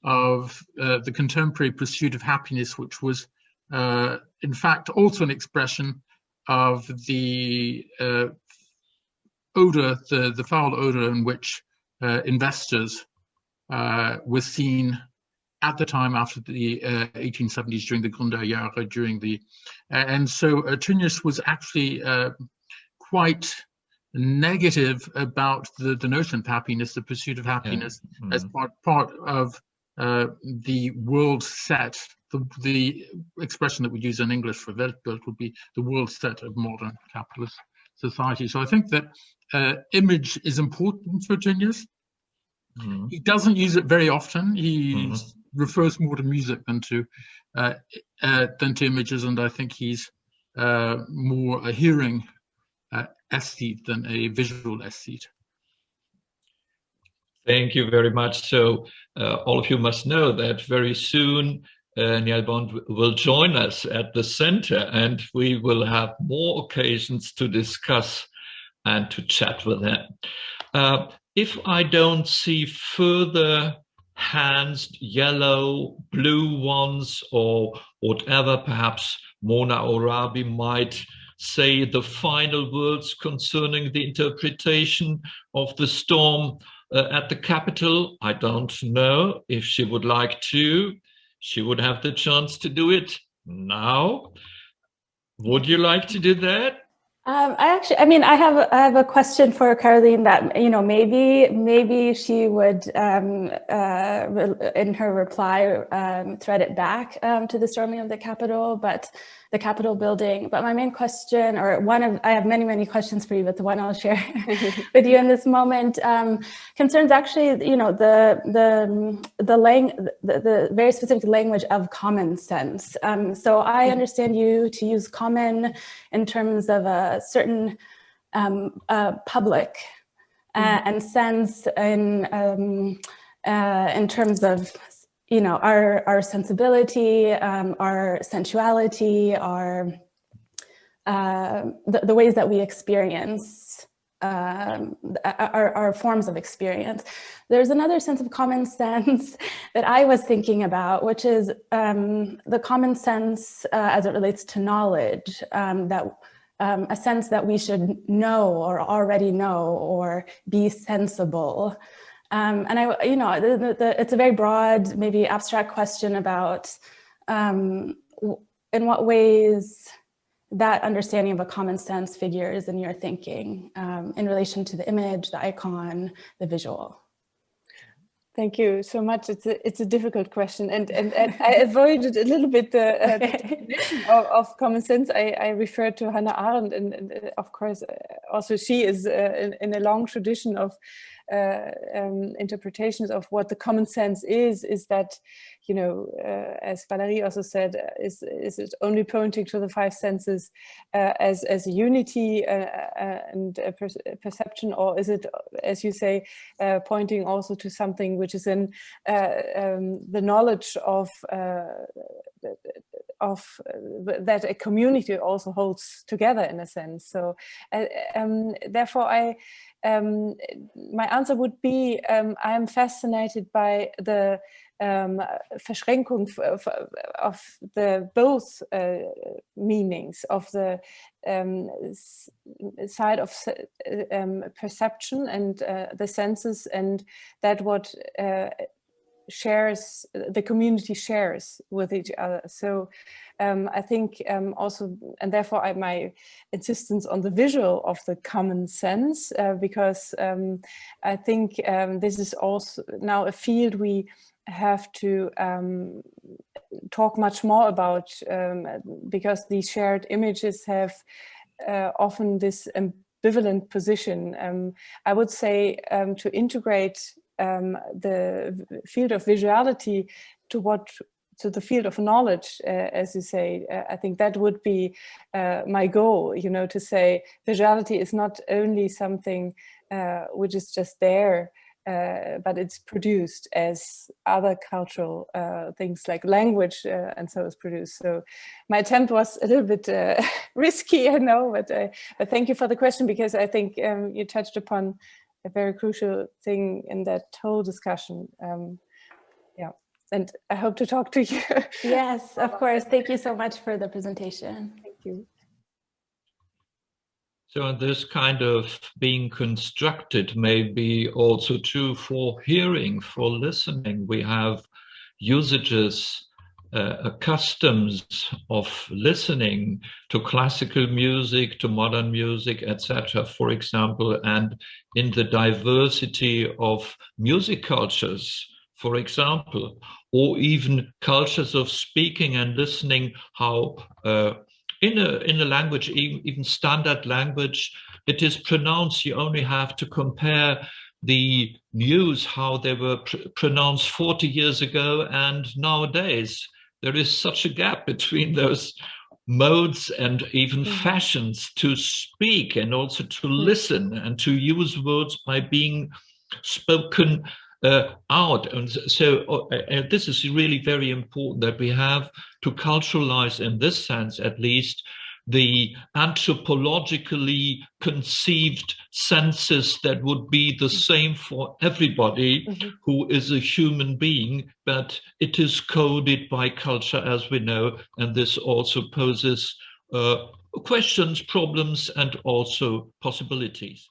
of the contemporary pursuit of happiness, which was in fact also an expression of the odor, the foul odor in which investors were seen at the time after the 1870s, during the Gründerjahre, during the and so Tönnies was actually quite negative about the notion of happiness, the pursuit of happiness, as part of the world set. The expression that we use in English for Weltbild would be the world set of modern capitalist society. So I think that image is important for Tönnies. He doesn't use it very often. He refers more to music than to images, and I think he's more a hearing aesthete than a visual aesthete. Thank you very much. So all of you must know that very soon Niall Bond will join us at the center, and we will have more occasions to discuss and to chat with him. If I don't see further hands, yellow, blue ones, or whatever, perhaps Mona or Rabi might say the final words concerning the interpretation of the storm at the Capitol. I don't know if she would like to. She would have the chance to do it now. Would you like to do that? I have a question for Carolin that, maybe she would, in her reply, thread it back to the storming of the Capitol, but the Capitol building. But my main question, I have many questions for you, but the one I'll share with you in this moment concerns actually, the very specific language of common sense. So I understand you to use common in terms of a certain public and sense in terms of our sensibility, our sensuality, our the ways that we experience our forms of experience. There's another sense of common sense that I was thinking about, which is the common sense as it relates to knowledge, a sense that we should know or already know or be sensible. And it's a very broad, maybe abstract question about in what ways that understanding of a common sense figures in your thinking in relation to the image, the icon, the visual. Thank you so much. It's a difficult question, and I avoided a little bit the definition of common sense. I referred to Hannah Arendt, and of course, also she is in a long tradition of interpretations of what the common sense is that, you know, as Valerie also said, is it only pointing to the five senses as a unity and a perception, or is it, as you say, pointing also to something which is in the knowledge of that a community also holds together in a sense. So therefore my answer would be I am fascinated by the Verschränkung of the both meanings of the side of perception and the senses, and that what shares, the community shares with each other. So I think also, and therefore my insistence on the visual of the common sense, because I think this is also now a field we have to talk much more about, because these shared images have often this ambivalent position. I would say to integrate the field of visuality to the field of knowledge, as you say, I think that would be my goal, you know, to say visuality is not only something which is just there, but it's produced as other cultural things like language and so is produced. So my attempt was a little bit risky, I know, but thank you for the question, because I think you touched upon a very crucial thing in that whole discussion. Yeah, and I hope to talk to you. Yes, of course. Thank you so much for the presentation. Thank you. So this kind of being constructed may be also true for hearing, for listening. We have usages, customs of listening to classical music, to modern music, etc., for example, and in the diversity of music cultures, for example, or even cultures of speaking and listening, how in a language, even standard language, it is pronounced. You only have to compare the news, how they were pronounced 40 years ago and nowadays. There is such a gap between those modes and even fashions to speak and also to listen and to use words by being spoken out. And so this is really very important, that we have to culturalize, in this sense at least, the anthropologically conceived senses that would be the same for everybody who is a human being, but it is coded by culture, as we know, and this also poses questions, problems, and also possibilities.